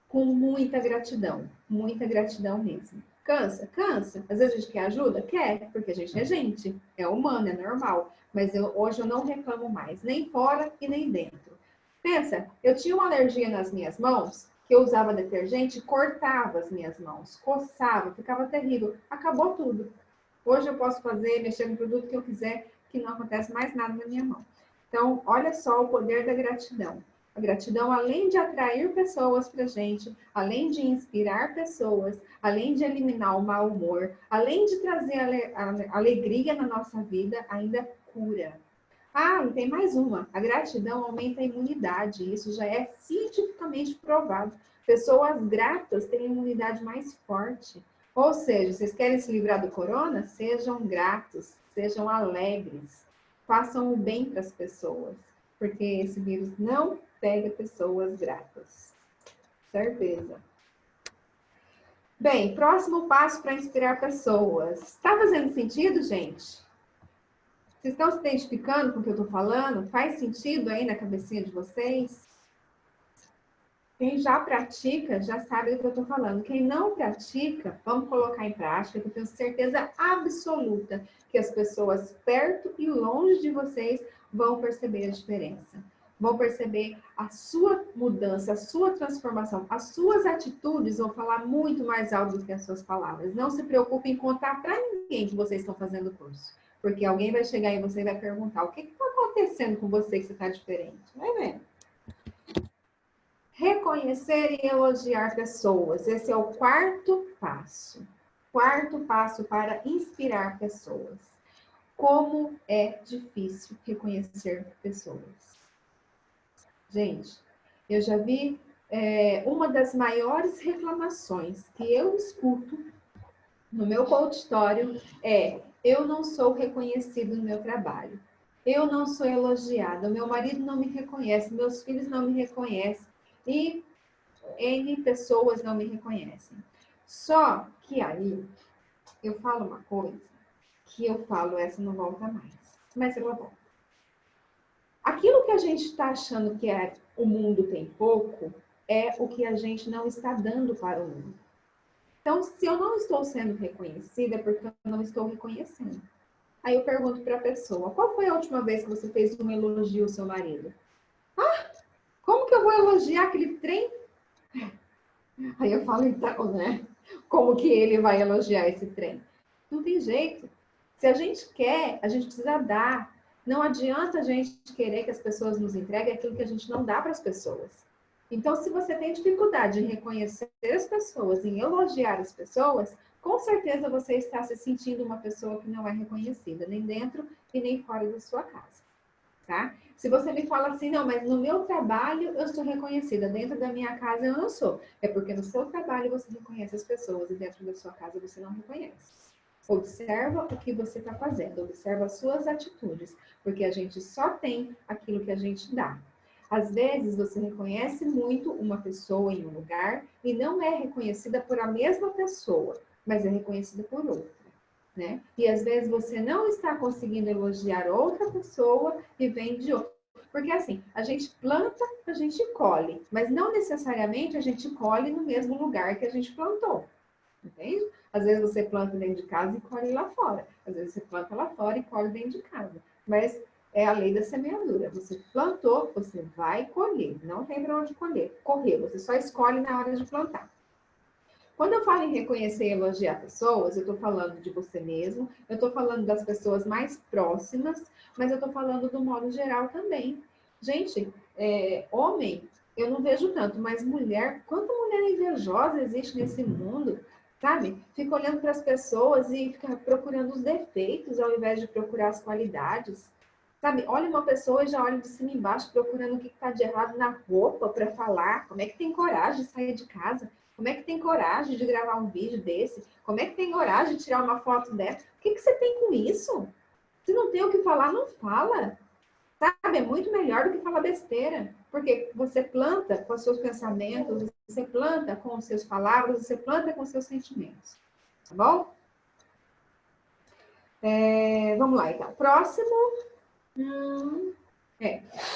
com muita gratidão mesmo. Cansa? Cansa. Às vezes a gente quer ajuda? Quer, porque a gente é gente, é humano, é normal. Mas hoje eu não reclamo mais, nem fora e nem dentro. Pensa, eu tinha uma alergia nas minhas mãos, que eu usava detergente e cortava as minhas mãos, coçava, ficava terrível. Acabou tudo. Hoje eu posso fazer, mexer no produto que eu quiser, que não acontece mais nada na minha mão. Então, olha só o poder da gratidão. A gratidão, além de atrair pessoas para a gente, além de inspirar pessoas, além de eliminar o mau humor, além de trazer alegria na nossa vida, ainda cura. Ah, e tem mais uma. A gratidão aumenta a imunidade. Isso já é cientificamente provado. Pessoas gratas têm imunidade mais forte. Ou seja, vocês querem se livrar do corona? Sejam gratos, sejam alegres, façam o bem para as pessoas, porque esse vírus não pega pessoas gratas. Certeza. Bem, próximo passo para inspirar pessoas. Está fazendo sentido, gente? Vocês estão se identificando com o que eu estou falando? Faz sentido aí na cabecinha de vocês? Quem já pratica, já sabe do que eu estou falando. Quem não pratica, vamos colocar em prática, que eu tenho certeza absoluta que as pessoas perto e longe de vocês vão perceber a diferença. Vão perceber a sua mudança, a sua transformação. As suas atitudes vão falar muito mais alto do que as suas palavras. Não se preocupe em contar para ninguém que vocês estão fazendo o curso. Porque alguém vai chegar e você vai perguntar: o que está acontecendo com você que você está diferente? Vai ver. Reconhecer e elogiar pessoas. Esse é o quarto passo. Quarto passo para inspirar pessoas. Como é difícil reconhecer pessoas. Gente, eu já vi uma das maiores reclamações que eu escuto no meu consultório é: eu não sou reconhecido no meu trabalho. Eu não sou elogiada. Meu marido não me reconhece. Meus filhos não me reconhecem. E N pessoas não me reconhecem. Só que aí eu falo uma coisa que eu falo, essa não volta mais. Mas ela volta. Aquilo que a gente está achando que o mundo tem pouco, é o que a gente não está dando para o mundo. Então, se eu não estou sendo reconhecida, é porque eu não estou reconhecendo. Aí eu pergunto para a pessoa: qual foi a última vez que você fez um elogio ao seu marido? Ah, como que eu vou elogiar aquele trem? Aí eu falo: então, né? Como que ele vai elogiar esse trem? Não tem jeito. Se a gente quer, a gente precisa dar. Não adianta a gente querer que as pessoas nos entreguem aquilo que a gente não dá para as pessoas. Então, se você tem dificuldade em reconhecer as pessoas, em elogiar as pessoas, com certeza você está se sentindo uma pessoa que não é reconhecida, nem dentro e nem fora da sua casa. Tá? Se você me fala assim: não, mas no meu trabalho eu sou reconhecida, dentro da minha casa eu não sou. É porque no seu trabalho você reconhece as pessoas e dentro da sua casa você não reconhece. Observa o que você está fazendo, observa as suas atitudes, porque a gente só tem aquilo que a gente dá. Às vezes você reconhece muito uma pessoa em um lugar e não é reconhecida por a mesma pessoa, mas é reconhecida por outra. Né? E às vezes você não está conseguindo elogiar outra pessoa e vem de outra. Porque assim, a gente planta, a gente colhe, mas não necessariamente a gente colhe no mesmo lugar que a gente plantou. Entende? Às vezes você planta dentro de casa e colhe lá fora. Às vezes você planta lá fora e colhe dentro de casa. Mas é a lei da semeadura. Você plantou, você vai colher. Não tem para onde correr. Você só escolhe na hora de plantar. Quando eu falo em reconhecer e elogiar pessoas, eu estou falando de você mesmo, eu estou falando das pessoas mais próximas, mas eu estou falando do modo geral também. Gente, homem, eu não vejo tanto, mas mulher, quanta mulher invejosa existe nesse mundo, sabe? Fica olhando para as pessoas e fica procurando os defeitos ao invés de procurar as qualidades. Sabe, olha uma pessoa e já olha de cima e embaixo procurando o que está de errado na roupa para falar. Como é que tem coragem de sair de casa? Como é que tem coragem de gravar um vídeo desse? Como é que tem coragem de tirar uma foto dessa? O que você tem com isso? Se não tem o que falar, não fala. Sabe? É muito melhor do que falar besteira. Porque você planta com os seus pensamentos, você planta com as suas palavras, você planta com os seus sentimentos. Tá bom? Vamos lá, então. Próximo.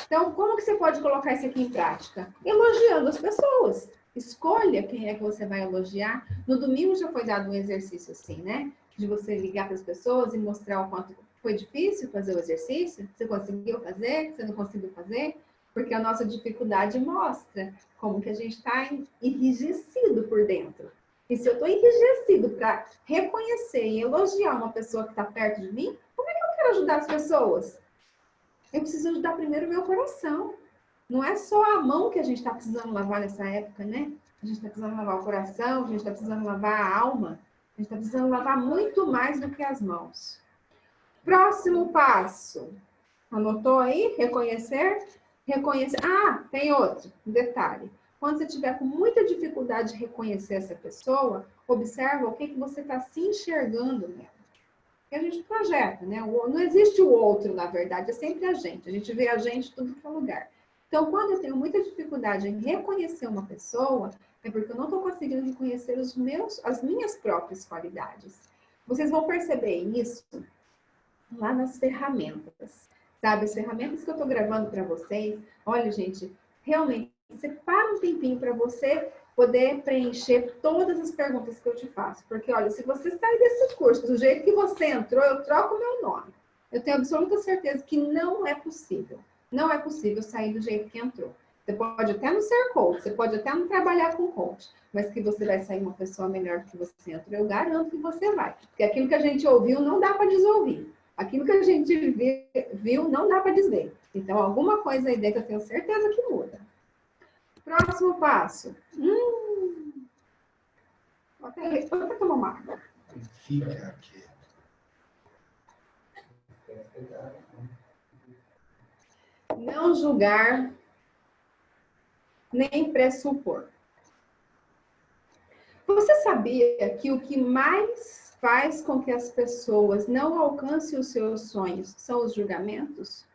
Então, como que você pode colocar isso aqui em prática? Elogiando as pessoas. Escolha quem é que você vai elogiar. No domingo já foi dado um exercício assim, né? De você ligar para as pessoas e mostrar o quanto foi difícil fazer o exercício. Você conseguiu fazer? Você não conseguiu fazer? Porque a nossa dificuldade mostra como que a gente está enrijecido por dentro. E se eu estou enrijecido para reconhecer e elogiar uma pessoa que está perto de mim, como é que eu quero ajudar as pessoas? Eu preciso ajudar primeiro o meu coração. Não é só a mão que a gente está precisando lavar nessa época, né? A gente está precisando lavar o coração, a gente está precisando lavar a alma, a gente está precisando lavar muito mais do que as mãos. Próximo passo. Anotou aí? Reconhecer? Reconhecer. Ah, tem outro detalhe. Quando você tiver com muita dificuldade de reconhecer essa pessoa, observa o que você está se enxergando nela. Que a gente projeta, né? Não existe o outro, na verdade, é sempre a gente vê a gente em tudo que é lugar. Então, quando eu tenho muita dificuldade em reconhecer uma pessoa, é porque eu não estou conseguindo reconhecer as minhas próprias qualidades. Vocês vão perceber isso lá nas ferramentas, sabe? As ferramentas que eu estou gravando para vocês, olha, gente, realmente, separa um tempinho para você poder preencher todas as perguntas que eu te faço. Porque, olha, se você sair desse curso do jeito que você entrou, eu troco o meu nome. Eu tenho absoluta certeza que não é possível. Não é possível sair do jeito que entrou. Você pode até não ser coach, você pode até não trabalhar com coach, mas que você vai sair uma pessoa melhor do que você entrou, eu garanto que você vai. Porque aquilo que a gente ouviu não dá para desouvir. Aquilo que a gente viu não dá para dizer. Então, alguma coisa aí dentro eu tenho certeza que muda. Próximo passo. Vou até tomar uma água. Fica aqui. Não julgar, nem pressupor. Você sabia que o que mais faz com que as pessoas não alcancem os seus sonhos são os julgamentos?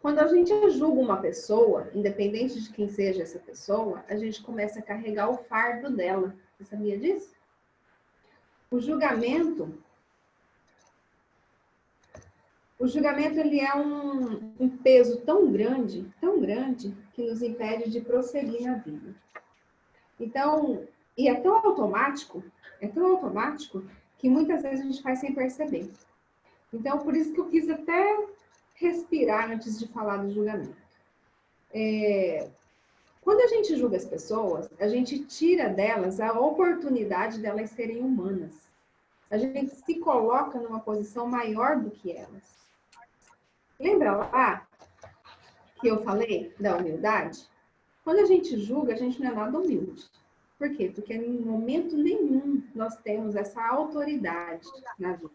Quando a gente julga uma pessoa, independente de quem seja essa pessoa, a gente começa a carregar o fardo dela. Você sabia disso? O julgamento ele é um peso tão grande, que nos impede de prosseguir na vida. Então, e é tão automático que muitas vezes a gente faz sem perceber. Então, por isso que eu quis até respirar antes de falar do julgamento. Quando a gente julga as pessoas, a gente tira delas a oportunidade delas serem humanas. A gente se coloca numa posição maior do que elas. Lembra lá que eu falei da humildade? Quando a gente julga, a gente não é nada humilde. Por quê? Porque em momento nenhum nós temos essa autoridade na vida.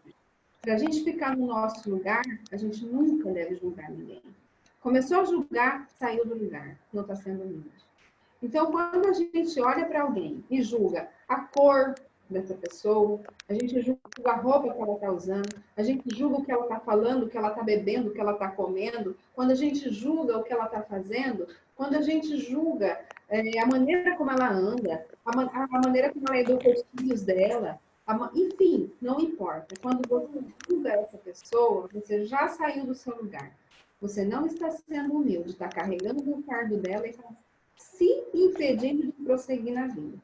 Para a gente ficar no nosso lugar, a gente nunca deve julgar ninguém. Começou a julgar, saiu do lugar, não está sendo humilde. Então, quando a gente olha para alguém e julga a cor dessa pessoa, a gente julga a roupa que ela está usando, a gente julga o que ela está falando, o que ela está bebendo, o que ela está comendo, quando a gente julga o que ela está fazendo, quando a gente julga a maneira como ela anda, a maneira como ela educa os filhos dela, enfim, não importa. Quando você julga essa pessoa, você já saiu do seu lugar. Você não está sendo humilde, está carregando o fardo dela e está se impedindo de prosseguir na vida.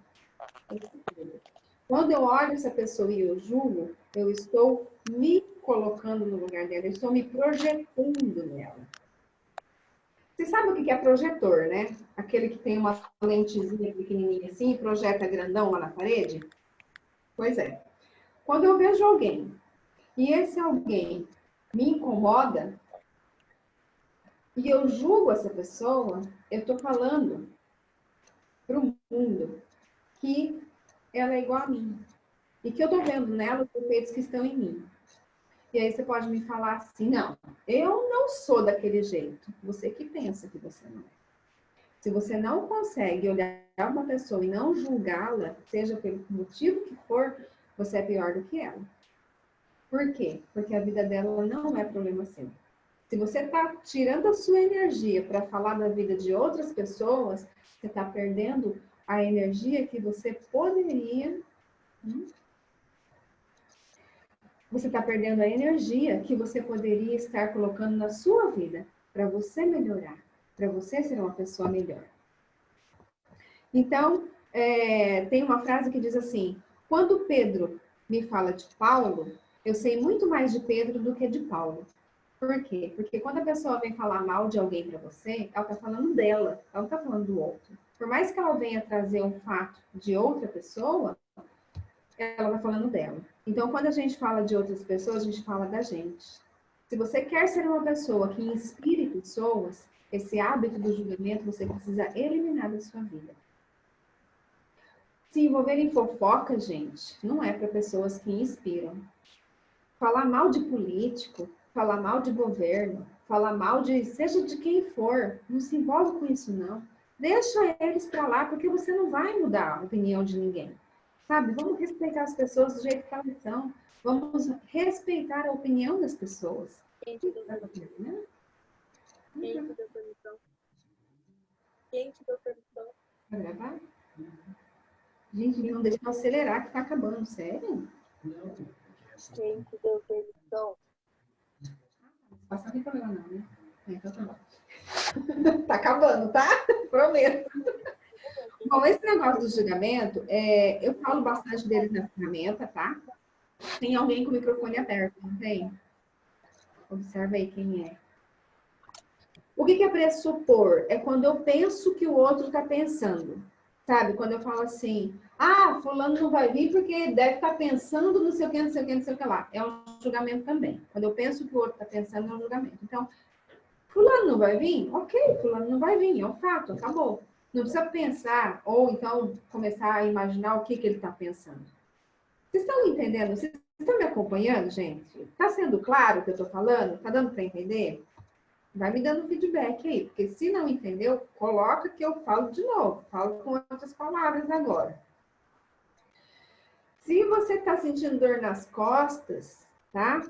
Quando eu olho essa pessoa e eu julgo, eu estou me colocando no lugar dela, eu estou me projetando nela. Você sabe o que é projetor, né? Aquele que tem uma lentezinha pequenininha assim e projeta grandão lá na parede? Pois é. Quando eu vejo alguém e esse alguém me incomoda e eu julgo essa pessoa, eu estou falando para o mundo que ela é igual a mim. E que eu estou vendo nela os defeitos que estão em mim. E aí você pode me falar assim, não, eu não sou daquele jeito. Você que pensa que você não é. Se você não consegue olhar uma pessoa e não julgá-la, seja pelo motivo que for, você é pior do que ela. Por quê? Porque a vida dela não é problema seu. Se você está tirando a sua energia para falar da vida de outras pessoas, você está perdendo a energia que você poderia. Você está perdendo a energia que você poderia estar colocando na sua vida para você melhorar, para você ser uma pessoa melhor. Então, tem uma frase que diz assim: quando Pedro me fala de Paulo, eu sei muito mais de Pedro do que de Paulo. Por quê? Porque quando a pessoa vem falar mal de alguém para você, ela está falando dela, ela não está falando do outro. Por mais que ela venha trazer um fato de outra pessoa, ela está falando dela. Então, quando a gente fala de outras pessoas, a gente fala da gente. Se você quer ser uma pessoa que inspire pessoas, esse hábito do julgamento você precisa eliminar da sua vida. Se envolver em fofoca, gente, não é para pessoas que inspiram. Falar mal de político, falar mal de governo, falar mal de seja de quem for, não se envolve com isso, não. Deixa eles para lá, porque você não vai mudar a opinião de ninguém. Sabe? Vamos respeitar as pessoas do jeito que elas são. Vamos respeitar a opinião das pessoas. Quem te deu permissão? Quem te deu permissão? Quem te deu permissão? Vai gravar? Gente, não deixa eu acelerar que tá acabando, sério? Quem te deu permissão? Não tem problema não, né? Então tá bom. Tá acabando, tá? Prometo. Bom, esse negócio do julgamento, eu falo bastante deles na ferramenta, tá? Tem alguém com o microfone aberto, não tem? Observa aí quem é. O que é pressupor? É quando eu penso que o outro está pensando. Sabe? Quando eu falo assim, fulano não vai vir porque deve estar pensando não sei o que, não sei o que, não sei o que lá. É um julgamento também. Quando eu penso que o outro está pensando, é um julgamento. Então, fulano não vai vir? Ok, fulano não vai vir, é um fato, acabou. Não precisa pensar, ou então começar a imaginar o que ele está pensando. Vocês estão entendendo? Vocês estão me acompanhando, gente? Está sendo claro o que eu estou falando? Está dando para entender? Vai me dando feedback aí, porque se não entendeu, coloca que eu falo de novo. Falo com outras palavras agora. Se você está sentindo dor nas costas, tá?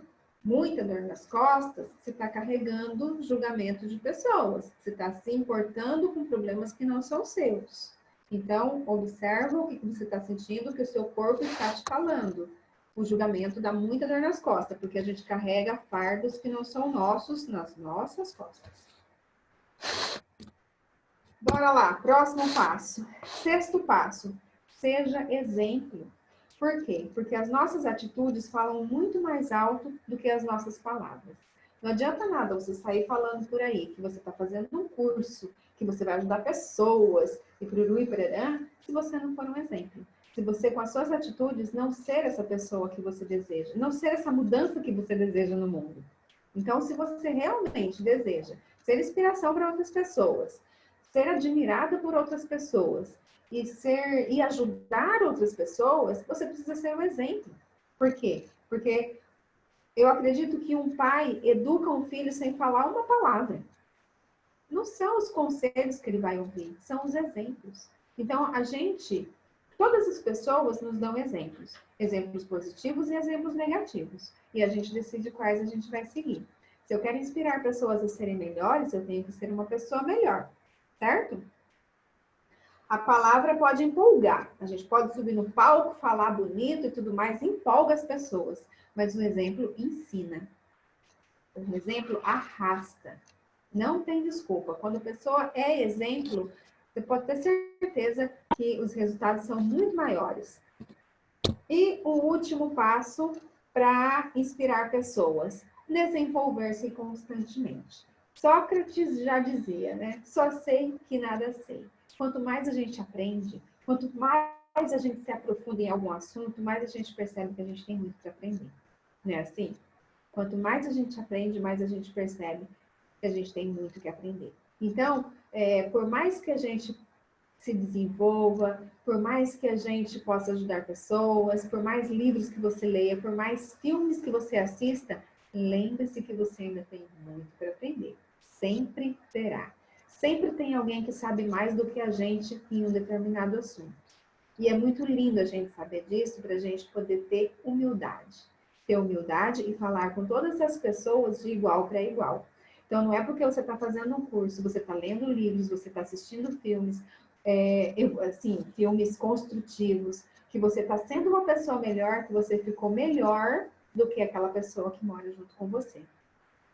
Muita dor nas costas, você está carregando julgamento de pessoas. Você está se importando com problemas que não são seus. Então, observa o que você está sentindo, o que o seu corpo está te falando. O julgamento dá muita dor nas costas, porque a gente carrega fardos que não são nossos nas nossas costas. Bora lá, próximo passo. Sexto passo, seja exemplo. Por quê? Porque as nossas atitudes falam muito mais alto do que as nossas palavras. Não adianta nada você sair falando por aí que você está fazendo um curso, que você vai ajudar pessoas, e pruru e perarã, se você não for um exemplo. Se você, com as suas atitudes, não ser essa pessoa que você deseja, não ser essa mudança que você deseja no mundo. Então, se você realmente deseja ser inspiração para outras pessoas, ser admirada por outras pessoas e ajudar outras pessoas, você precisa ser um exemplo. Por quê? Porque eu acredito que um pai educa um filho sem falar uma palavra. Não são os conselhos que ele vai ouvir, são os exemplos. Então, todas as pessoas nos dão exemplos. Exemplos positivos e exemplos negativos. E a gente decide quais a gente vai seguir. Se eu quero inspirar pessoas a serem melhores, eu tenho que ser uma pessoa melhor. Certo? A palavra pode empolgar. A gente pode subir no palco, falar bonito e tudo mais, empolga as pessoas. Mas o exemplo ensina. O exemplo arrasta. Não tem desculpa. Quando a pessoa é exemplo, você pode ter certeza que os resultados são muito maiores. E o último passo para inspirar pessoas: desenvolver-se constantemente. Sócrates já dizia, né? Só sei que nada sei. Quanto mais a gente aprende, quanto mais a gente se aprofunda em algum assunto, mais a gente percebe que a gente tem muito para aprender. Não é assim? Quanto mais a gente aprende, mais a gente percebe que a gente tem muito que aprender. Então, por mais que a gente se desenvolva, por mais que a gente possa ajudar pessoas, por mais livros que você leia, por mais filmes que você assista, lembre-se que você ainda tem muito para aprender. Sempre terá. Sempre tem alguém que sabe mais do que a gente em um determinado assunto. E é muito lindo a gente saber disso para a gente poder ter humildade. Ter humildade e falar com todas as pessoas de igual para igual. Então, não é porque você está fazendo um curso, você está lendo livros, você está assistindo filmes, assim, filmes construtivos, que você está sendo uma pessoa melhor, que você ficou melhor do que aquela pessoa que mora junto com você.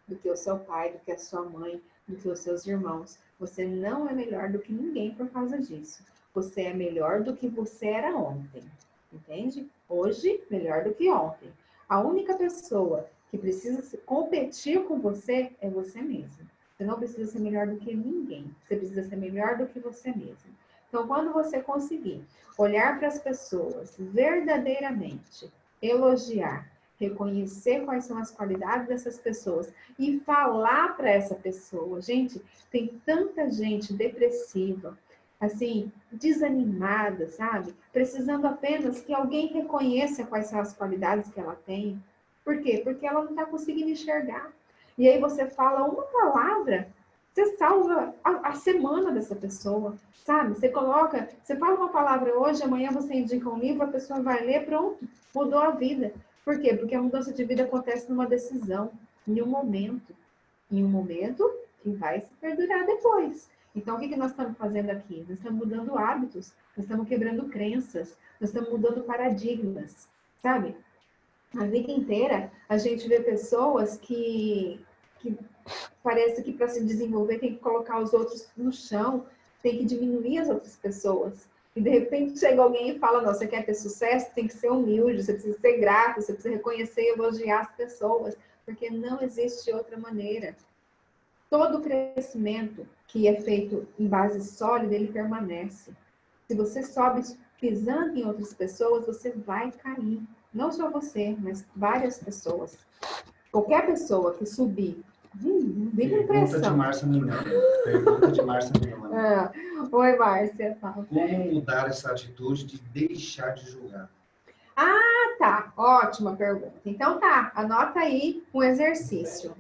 Do que o seu pai, do que a sua mãe, do que os seus irmãos. Você não é melhor do que ninguém por causa disso. Você é melhor do que você era ontem. Entende? Hoje, melhor do que ontem. A única pessoa que precisa competir com você é você mesmo. Você não precisa ser melhor do que ninguém. Você precisa ser melhor do que você mesmo. Então, quando você conseguir olhar para as pessoas verdadeiramente, elogiar, reconhecer quais são as qualidades dessas pessoas e falar para essa pessoa. Gente, tem tanta gente depressiva, assim, desanimada, sabe? Precisando apenas que alguém reconheça quais são as qualidades que ela tem. Por quê? Porque ela não está conseguindo enxergar. E aí você fala uma palavra, você salva a semana dessa pessoa, sabe? Você fala uma palavra hoje, amanhã você indica um livro, a pessoa vai ler, pronto, mudou a vida. Por quê? Porque a mudança de vida acontece numa decisão, em um momento que vai se perdurar depois. Então, o que nós estamos fazendo aqui? Nós estamos mudando hábitos, nós estamos quebrando crenças, nós estamos mudando paradigmas, sabe? A vida inteira, a gente vê pessoas que parece que para se desenvolver tem que colocar os outros no chão, tem que diminuir as outras pessoas. E de repente chega alguém e fala, não, você quer ter sucesso, tem que ser humilde, você precisa ser grato, você precisa reconhecer e elogiar as pessoas, porque não existe outra maneira. Todo crescimento que é feito em base sólida, ele permanece. Se você sobe pisando em outras pessoas, você vai cair. Não só você, mas várias pessoas. Qualquer pessoa que subir, vem com Pergunta de pressão. Márcia Milano. Pergunta de Márcia Milano. Oi, Márcia. Fala. Como mudar essa atitude de deixar de julgar? Ah, tá. Ótima pergunta. Então tá, anota aí um exercício.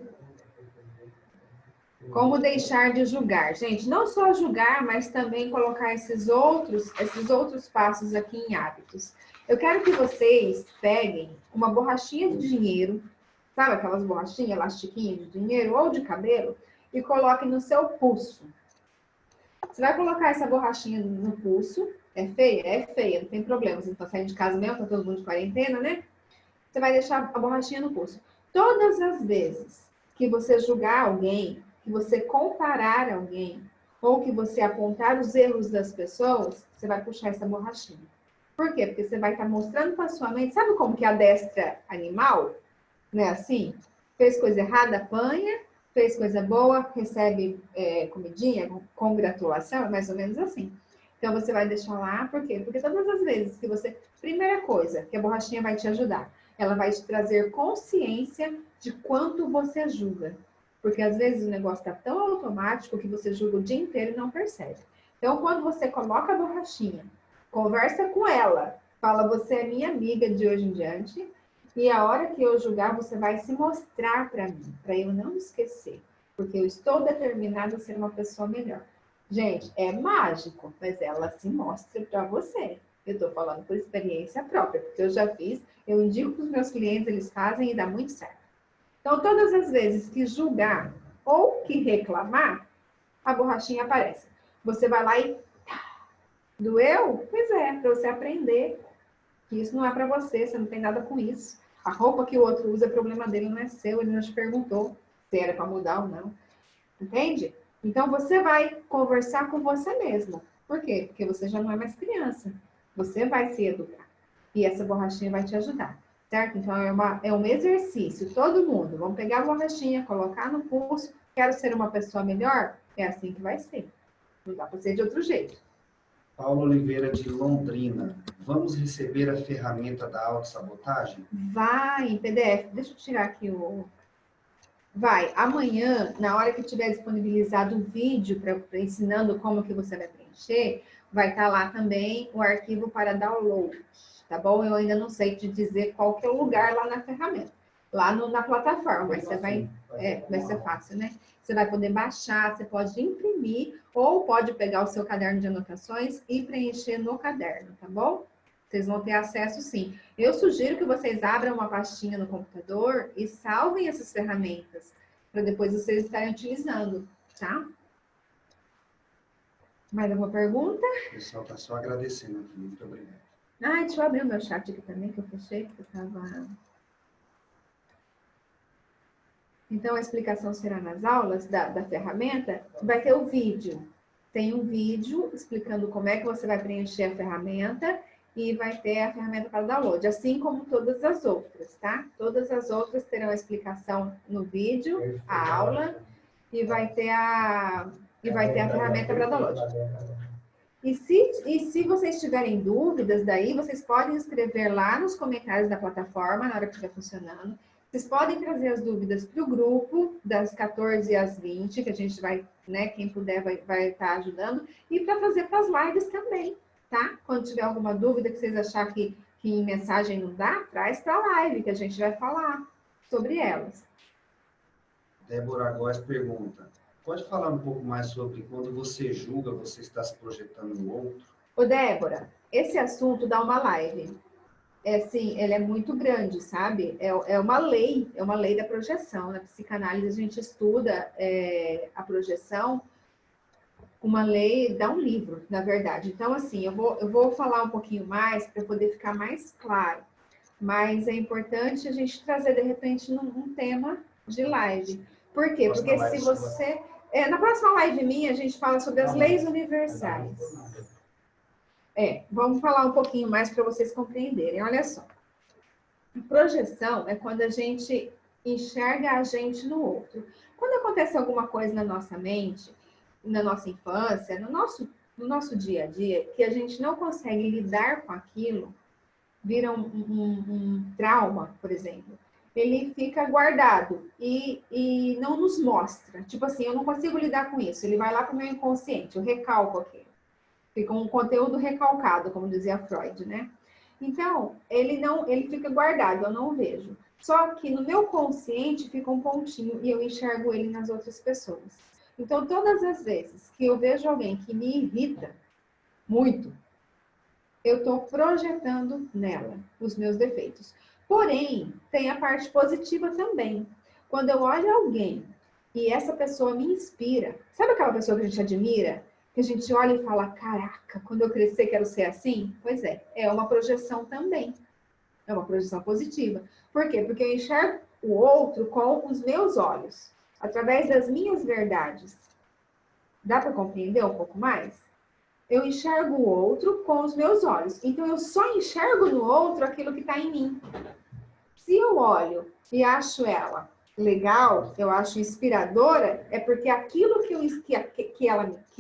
Como deixar de julgar. Gente, não só julgar, mas também colocar esses outros passos aqui em hábitos. Eu quero que vocês peguem uma borrachinha de dinheiro, sabe aquelas borrachinhas, elastiquinhas de dinheiro ou de cabelo, e coloquem no seu pulso. Você vai colocar essa borrachinha no pulso. É feia? É feia, não tem problema. Você está saindo de casa mesmo, tá todo mundo de quarentena, né? Você vai deixar a borrachinha no pulso. Todas as vezes que você julgar alguém, que você comparar alguém, ou que você apontar os erros das pessoas, você vai puxar essa borrachinha. Por quê? Porque você vai estar mostrando para sua mente, sabe como que adestra animal? Né? Assim, fez coisa errada, apanha, fez coisa boa, recebe comidinha, congratulação, mais ou menos assim. Então, você vai deixar lá, por quê? Porque todas as vezes que você... Primeira coisa, que a borrachinha vai te ajudar, ela vai te trazer consciência de quanto você julga. Porque, às vezes, o negócio está tão automático que você julga o dia inteiro e não percebe. Então, quando você coloca a borrachinha, conversa com ela, fala, você é minha amiga de hoje em diante, e a hora que eu julgar, você vai se mostrar para mim, para eu não esquecer. Porque eu estou determinada a ser uma pessoa melhor. Gente, é mágico, mas ela se mostra para você. Eu estou falando por experiência própria, porque eu já fiz, eu indico para os meus clientes, eles fazem e dá muito certo. Então, todas as vezes que julgar ou que reclamar, a borrachinha aparece. Você vai lá e... Doeu? Pois é, para você aprender que isso não é para você, você não tem nada com isso. A roupa que o outro usa é problema dele, não é seu, ele não te perguntou se era para mudar ou não. Entende? Então, você vai conversar com você mesmo. Por quê? Porque você já não é mais criança. Você vai se educar. E essa borrachinha vai te ajudar. Certo? Então, é um exercício. Todo mundo, vamos pegar a borrachinha, colocar no pulso. Quero ser uma pessoa melhor? É assim que vai ser. Não dá para ser de outro jeito. Paulo Oliveira, de Londrina. Vamos receber a ferramenta da autossabotagem? Vai em PDF. Deixa eu tirar aqui o... Vai, amanhã, na hora que tiver disponibilizado o vídeo para ensinando como que você vai preencher, vai estar lá também o arquivo para download, tá bom? Eu ainda não sei te dizer qual que é o lugar lá na ferramenta. lá na plataforma. Mas você vai vai ser fácil, né? Você vai poder baixar, você pode imprimir ou pode pegar o seu caderno de anotações e preencher no caderno, tá bom? Vocês vão ter acesso sim. Eu sugiro que vocês abram uma pastinha no computador e salvem essas ferramentas para depois vocês estarem utilizando, tá? Mais alguma pergunta? O pessoal está só agradecendo aqui. Muito obrigado. Ah, deixa eu abrir o meu chat aqui também, que eu fechei, porque eu estava... Então, a explicação será nas aulas da ferramenta. Vai ter o vídeo. Tem um vídeo explicando como é que você vai preencher a ferramenta e vai ter a ferramenta para download, assim como todas as outras, tá? Todas as outras terão a explicação no vídeo, a aula, e vai ter a ferramenta para download. E se vocês tiverem dúvidas, daí vocês podem escrever lá nos comentários da plataforma, na hora que estiver funcionando. Vocês podem trazer as dúvidas para o grupo, das 14 às 20, que a gente vai, né, quem puder vai estar ajudando, e para fazer para as lives também, tá? Quando tiver alguma dúvida que vocês acharem que em mensagem não dá, traz para a live, que a gente vai falar sobre elas. Débora Góes pergunta, pode falar um pouco mais sobre quando você julga, você está se projetando no outro? Ô, Débora, esse assunto dá uma live. Assim, ele é muito grande, sabe? É uma lei da projeção. Na psicanálise a gente estuda a projeção, uma lei dá um livro, na verdade. Então, assim, eu vou falar um pouquinho mais para poder ficar mais claro. Mas é importante a gente trazer, de repente, num tema de live. Por quê? Porque se você... na próxima live minha, a gente fala sobre as leis universais. Vamos falar um pouquinho mais para vocês compreenderem. Olha só. Projeção é quando a gente enxerga a gente no outro. Quando acontece alguma coisa na nossa mente, na nossa infância, no nosso dia a dia, que a gente não consegue lidar com aquilo, vira um trauma, por exemplo, ele fica guardado e não nos mostra. Tipo assim, eu não consigo lidar com isso. Ele vai lá para o meu inconsciente, eu recalco aquilo. Fica um conteúdo recalcado, como dizia Freud, né? Então, ele fica guardado, eu não vejo. Só que no meu consciente fica um pontinho e eu enxergo ele nas outras pessoas. Então, todas as vezes que eu vejo alguém que me irrita muito, eu estou projetando nela os meus defeitos. Porém, tem a parte positiva também. Quando eu olho alguém e essa pessoa me inspira, sabe aquela pessoa que a gente admira? Que a gente olha e fala, caraca, quando eu crescer quero ser assim? Pois é uma projeção também. É uma projeção positiva. Por quê? Porque eu enxergo o outro com os meus olhos, através das minhas verdades. Dá para compreender um pouco mais? Eu enxergo o outro com os meus olhos. Então, eu só enxergo no outro aquilo que está em mim. Se eu olho e acho ela legal, eu acho inspiradora, é porque aquilo que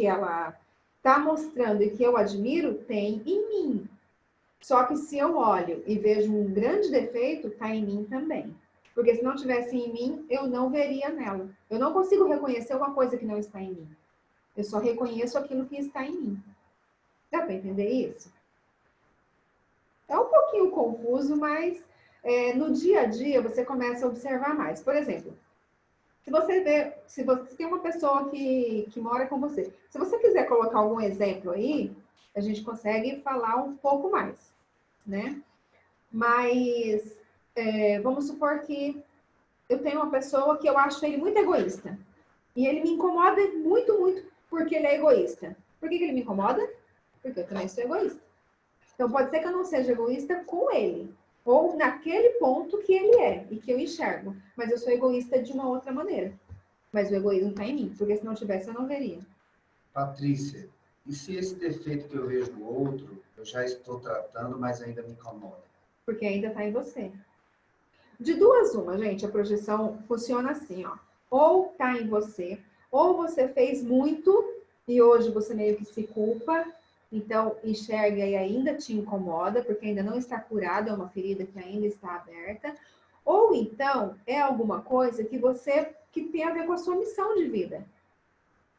ela está mostrando e que eu admiro tem em mim. Só que se eu olho e vejo um grande defeito, está em mim também. Porque se não tivesse em mim, eu não veria nela. Eu não consigo reconhecer uma coisa que não está em mim. Eu só reconheço aquilo que está em mim. Dá para entender isso? É um pouquinho confuso, mas no dia a dia você começa a observar mais. Por exemplo, se você tem uma pessoa que mora com você, se você quiser colocar algum exemplo aí, a gente consegue falar um pouco mais, né? Mas vamos supor que eu tenho uma pessoa que eu acho ele muito egoísta. E ele me incomoda muito, muito porque ele é egoísta. Por que ele me incomoda? Porque eu também sou egoísta. Então, pode ser que eu não seja egoísta com ele, ou naquele ponto que ele é, e que eu enxergo. Mas eu sou egoísta de uma outra maneira. Mas o egoísmo está em mim, porque se não tivesse, eu não veria. Patrícia, e se esse defeito que eu vejo no outro, eu já estou tratando, mas ainda me incomoda? Porque ainda está em você. De duas uma, gente, a projeção funciona assim, ó. Ou está em você, ou você fez muito e hoje você meio que se culpa, então enxerga e ainda te incomoda, porque ainda não está curado, é uma ferida que ainda está aberta. Ou então é alguma coisa que tem a ver com a sua missão de vida.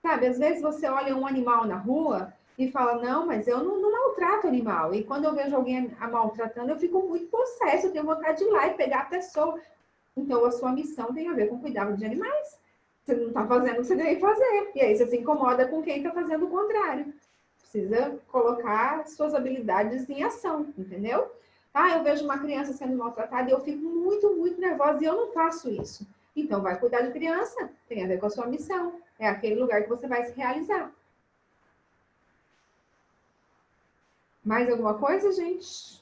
Sabe, às vezes você olha um animal na rua e fala, não, mas eu não maltrato animal. E quando eu vejo alguém a maltratando, eu fico muito possessa, eu tenho vontade de ir lá e pegar a pessoa. Então, a sua missão tem a ver com cuidado de animais. Você não está fazendo o que você deve fazer. E aí você se incomoda com quem está fazendo o contrário. Precisa colocar suas habilidades em ação, entendeu? Ah, eu vejo uma criança sendo maltratada e eu fico muito, muito nervosa e eu não faço isso. Então, vai cuidar de criança, tem a ver com a sua missão. É aquele lugar que você vai se realizar. Mais alguma coisa, gente?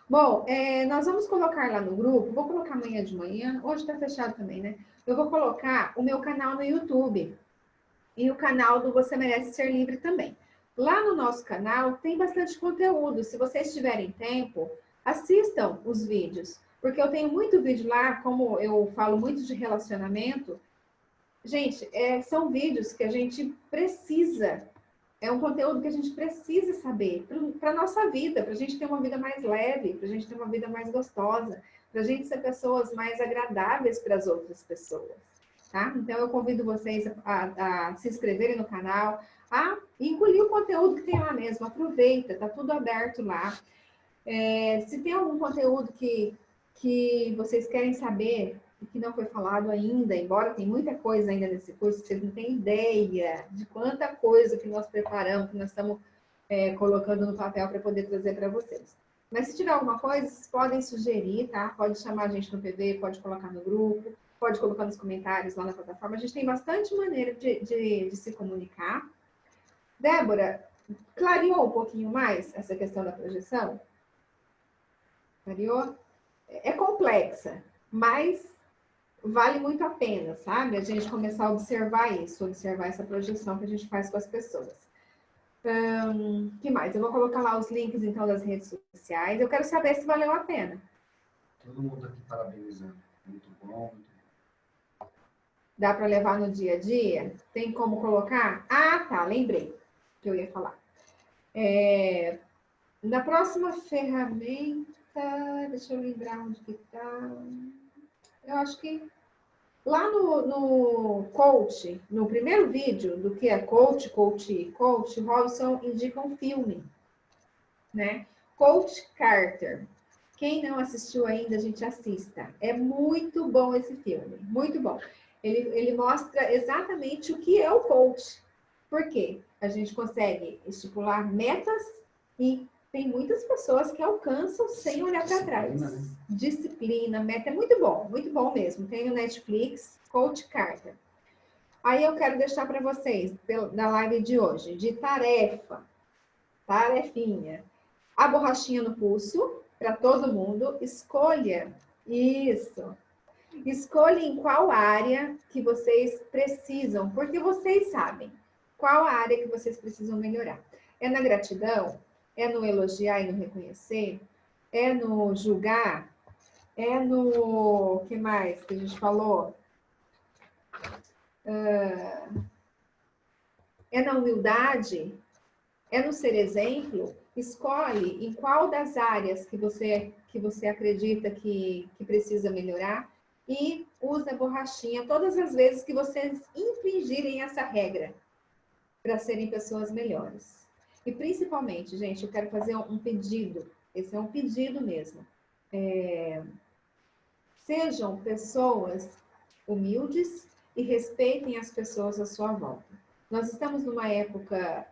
Bom, nós vamos colocar lá no grupo, vou colocar amanhã de manhã, hoje está fechado também, né? Eu vou colocar o meu canal no YouTube e o canal do Você Merece Ser Livre também. Lá no nosso canal tem bastante conteúdo. Se vocês tiverem tempo, assistam os vídeos. Porque eu tenho muito vídeo lá, como eu falo muito de relacionamento. Gente, são vídeos que a gente precisa. É um conteúdo que a gente precisa saber para a nossa vida, para a gente ter uma vida mais leve, para a gente ter uma vida mais gostosa, para a gente ser pessoas mais agradáveis para as outras pessoas. Tá? Então, eu convido vocês a se inscreverem no canal, a engolir o conteúdo que tem lá mesmo. Aproveita, tá tudo aberto lá. Se tem algum conteúdo que vocês querem saber e que não foi falado ainda, embora tem muita coisa ainda nesse curso, vocês não têm ideia de quanta coisa que nós preparamos, que nós estamos colocando no papel para poder trazer para vocês. Mas se tiver alguma coisa, vocês podem sugerir, tá? Pode chamar a gente no PV, pode colocar no grupo, pode colocar nos comentários lá na plataforma. A gente tem bastante maneira de se comunicar. Débora, clareou um pouquinho mais essa questão da projeção? Clareou? É complexa, mas vale muito a pena, sabe? A gente começar a observar isso, observar essa projeção que a gente faz com as pessoas. Que mais? Eu vou colocar lá os links, então, das redes sociais. Eu quero saber se valeu a pena. Todo mundo aqui parabenizando. Muito bom. Dá para levar no dia a dia? Tem como colocar? Ah, tá, lembrei que eu ia falar. Na próxima ferramenta, deixa eu lembrar onde que tá. Eu acho que lá no coach, no primeiro vídeo do que é coach, Robson indica um filme, né? Coach Carter. Quem não assistiu ainda, a gente assista. É muito bom esse filme, muito bom. Ele mostra exatamente o que é o coach. Por quê? A gente consegue estipular metas e tem muitas pessoas que alcançam sem olhar para trás. Disciplina, meta, é muito bom mesmo. Tem no Netflix, Coach Carter. Aí eu quero deixar para vocês, na live de hoje, de tarefinha. A borrachinha no pulso, para todo mundo. Escolha isso. Escolha em qual área que vocês precisam, porque vocês sabem qual a área que vocês precisam melhorar. É na gratidão? É no elogiar e no reconhecer? É no julgar? É no... O que mais que a gente falou? É na humildade? É no ser exemplo? Escolhe em qual das áreas que você acredita que precisa melhorar e usa a borrachinha todas as vezes que vocês infringirem essa regra para serem pessoas melhores. E principalmente, gente, eu quero fazer um pedido. Esse é um pedido mesmo. Sejam pessoas humildes e respeitem as pessoas à sua volta. Nós estamos numa época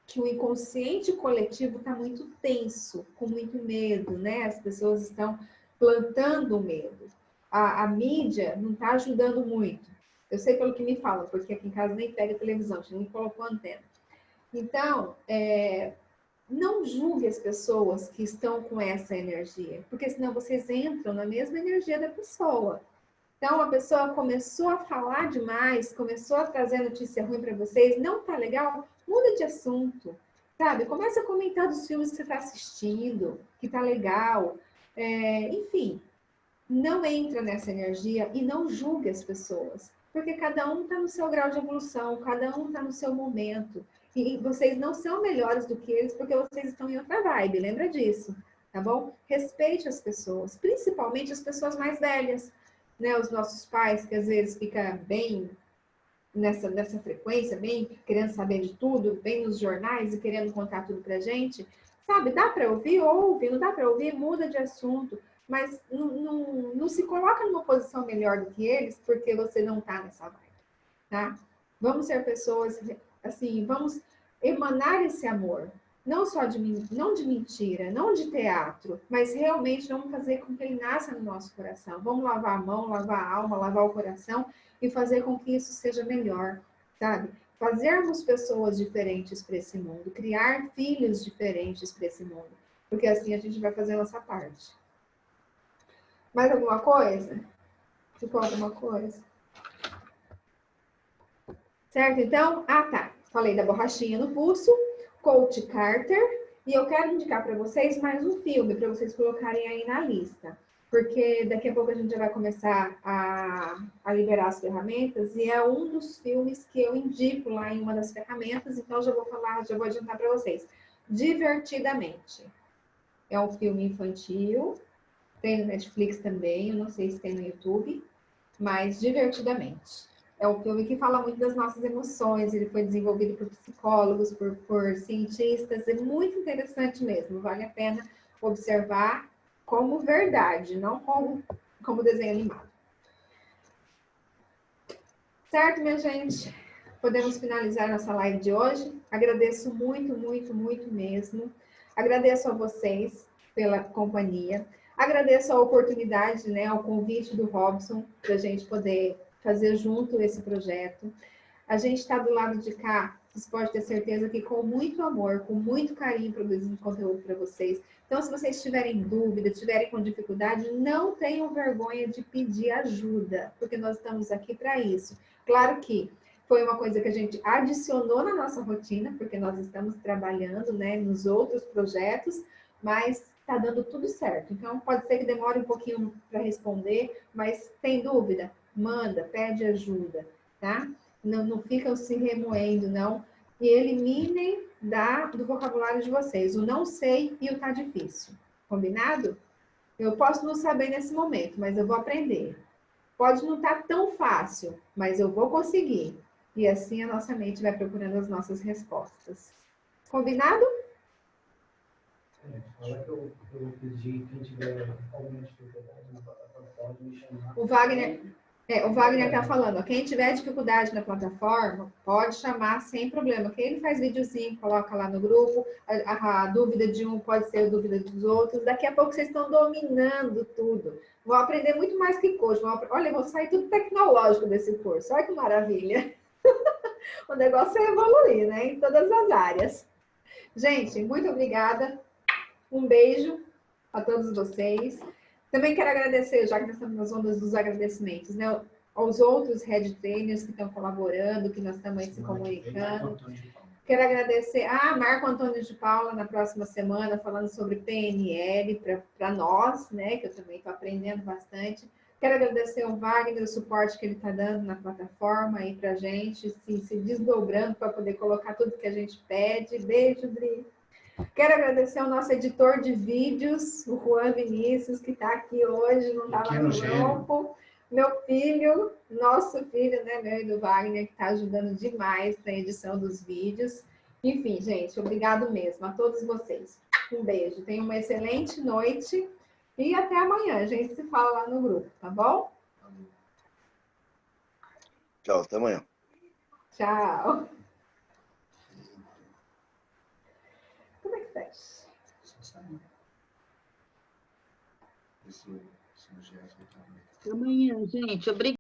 que o inconsciente coletivo está muito tenso, com muito medo, né? As pessoas estão plantando medo. A mídia não está ajudando muito. Eu sei pelo que me falam, porque aqui em casa nem pega televisão, a gente nem colocou antena. Então, não julgue as pessoas que estão com essa energia, porque senão vocês entram na mesma energia da pessoa. Então, a pessoa começou a falar demais, começou a trazer notícia ruim para vocês, não tá legal? Muda de assunto, sabe? Começa a comentar dos filmes que você está assistindo, que tá legal. Enfim, não entra nessa energia e não julgue as pessoas, porque cada um está no seu grau de evolução, cada um está no seu momento. E vocês não são melhores do que eles porque vocês estão em outra vibe, lembra disso, tá bom? Respeite as pessoas, principalmente as pessoas mais velhas, né? Os nossos pais, que às vezes ficam bem nessa frequência, bem querendo saber de tudo, bem nos jornais e querendo contar tudo pra gente. Sabe, dá para ouvir? Ouve, não dá para ouvir? Muda de assunto. mas não se coloca numa posição melhor do que eles porque você não está nessa vibe, tá? Vamos ser pessoas, assim, vamos emanar esse amor. Não só não de mentira, não de teatro, mas realmente vamos fazer com que ele nasça no nosso coração. Vamos lavar a mão, lavar a alma, lavar o coração e fazer com que isso seja melhor, sabe? Fazermos pessoas diferentes para esse mundo, criar filhos diferentes para esse mundo, porque assim a gente vai fazer a nossa parte. Mais alguma coisa? Ficou alguma coisa? Certo, então? Ah, tá. Falei da borrachinha no pulso, Coach Carter, e eu quero indicar para vocês mais um filme, para vocês colocarem aí na lista, porque daqui a pouco a gente já vai começar a liberar as ferramentas, e é um dos filmes que eu indico lá em uma das ferramentas, então já vou adiantar para vocês. Divertidamente. É um filme infantil, tem no Netflix também, eu não sei se tem no YouTube, mas Divertidamente. É um filme que fala muito das nossas emoções, ele foi desenvolvido por psicólogos, por cientistas, é muito interessante mesmo, vale a pena observar como verdade, não como desenho animado. Certo, minha gente? Podemos finalizar nossa live de hoje. Agradeço muito, muito, muito mesmo. Agradeço a vocês pela companhia. Agradeço a oportunidade, né, ao convite do Robson, para a gente poder fazer junto esse projeto. A gente está do lado de cá, vocês podem ter certeza que com muito amor, com muito carinho, produzindo conteúdo para vocês. Então, se vocês tiverem dúvida, tiverem com dificuldade, não tenham vergonha de pedir ajuda, porque nós estamos aqui para isso. Claro que foi uma coisa que a gente adicionou na nossa rotina, porque nós estamos trabalhando, né, nos outros projetos, mas está dando tudo certo. Então, pode ser que demore um pouquinho para responder, mas tem dúvida? Manda, pede ajuda, tá? Não ficam se remoendo, não. E eliminem do vocabulário de vocês o não sei e o tá difícil. Combinado? Eu posso não saber nesse momento, mas eu vou aprender. Pode não estar tão fácil, mas eu vou conseguir. E assim a nossa mente vai procurando as nossas respostas. Combinado? Fala que eu pedi quem tiver alguma dificuldade na plataforma me chamar. O Wagner está falando, ó, quem tiver dificuldade na plataforma, pode chamar sem problema. Quem ele faz videozinho, coloca lá no grupo, a dúvida de um pode ser a dúvida dos outros. Daqui a pouco vocês estão dominando tudo. Vão aprender muito mais que curso. Olha, vou sair tudo tecnológico desse curso. Olha que maravilha. O negócio é evoluir, né? Em todas as áreas. Gente, muito obrigada. Um beijo a todos vocês. Também quero agradecer, já que nós estamos nas ondas dos agradecimentos, né, aos outros head trainers que estão colaborando, que nós estamos aí se comunicando. Quero agradecer a Marco Antônio de Paula na próxima semana, falando sobre PNL para nós, né, que eu também estou aprendendo bastante. Quero agradecer ao Wagner, o suporte que ele está dando na plataforma aí para a gente, se desdobrando para poder colocar tudo que a gente pede. Beijo, Dri. Quero agradecer ao nosso editor de vídeos, o Juan Vinícius, que está aqui hoje, não estava no grupo. Meu filho, nosso filho, né, meu e do Wagner, que está ajudando demais na edição dos vídeos. Enfim, gente, obrigado mesmo a todos vocês. Um beijo, tenham uma excelente noite e até amanhã. A gente se fala lá no grupo, tá bom? Tchau, até amanhã. Tchau. Como é que fecha? Esse Até amanhã, gente. Obrigada.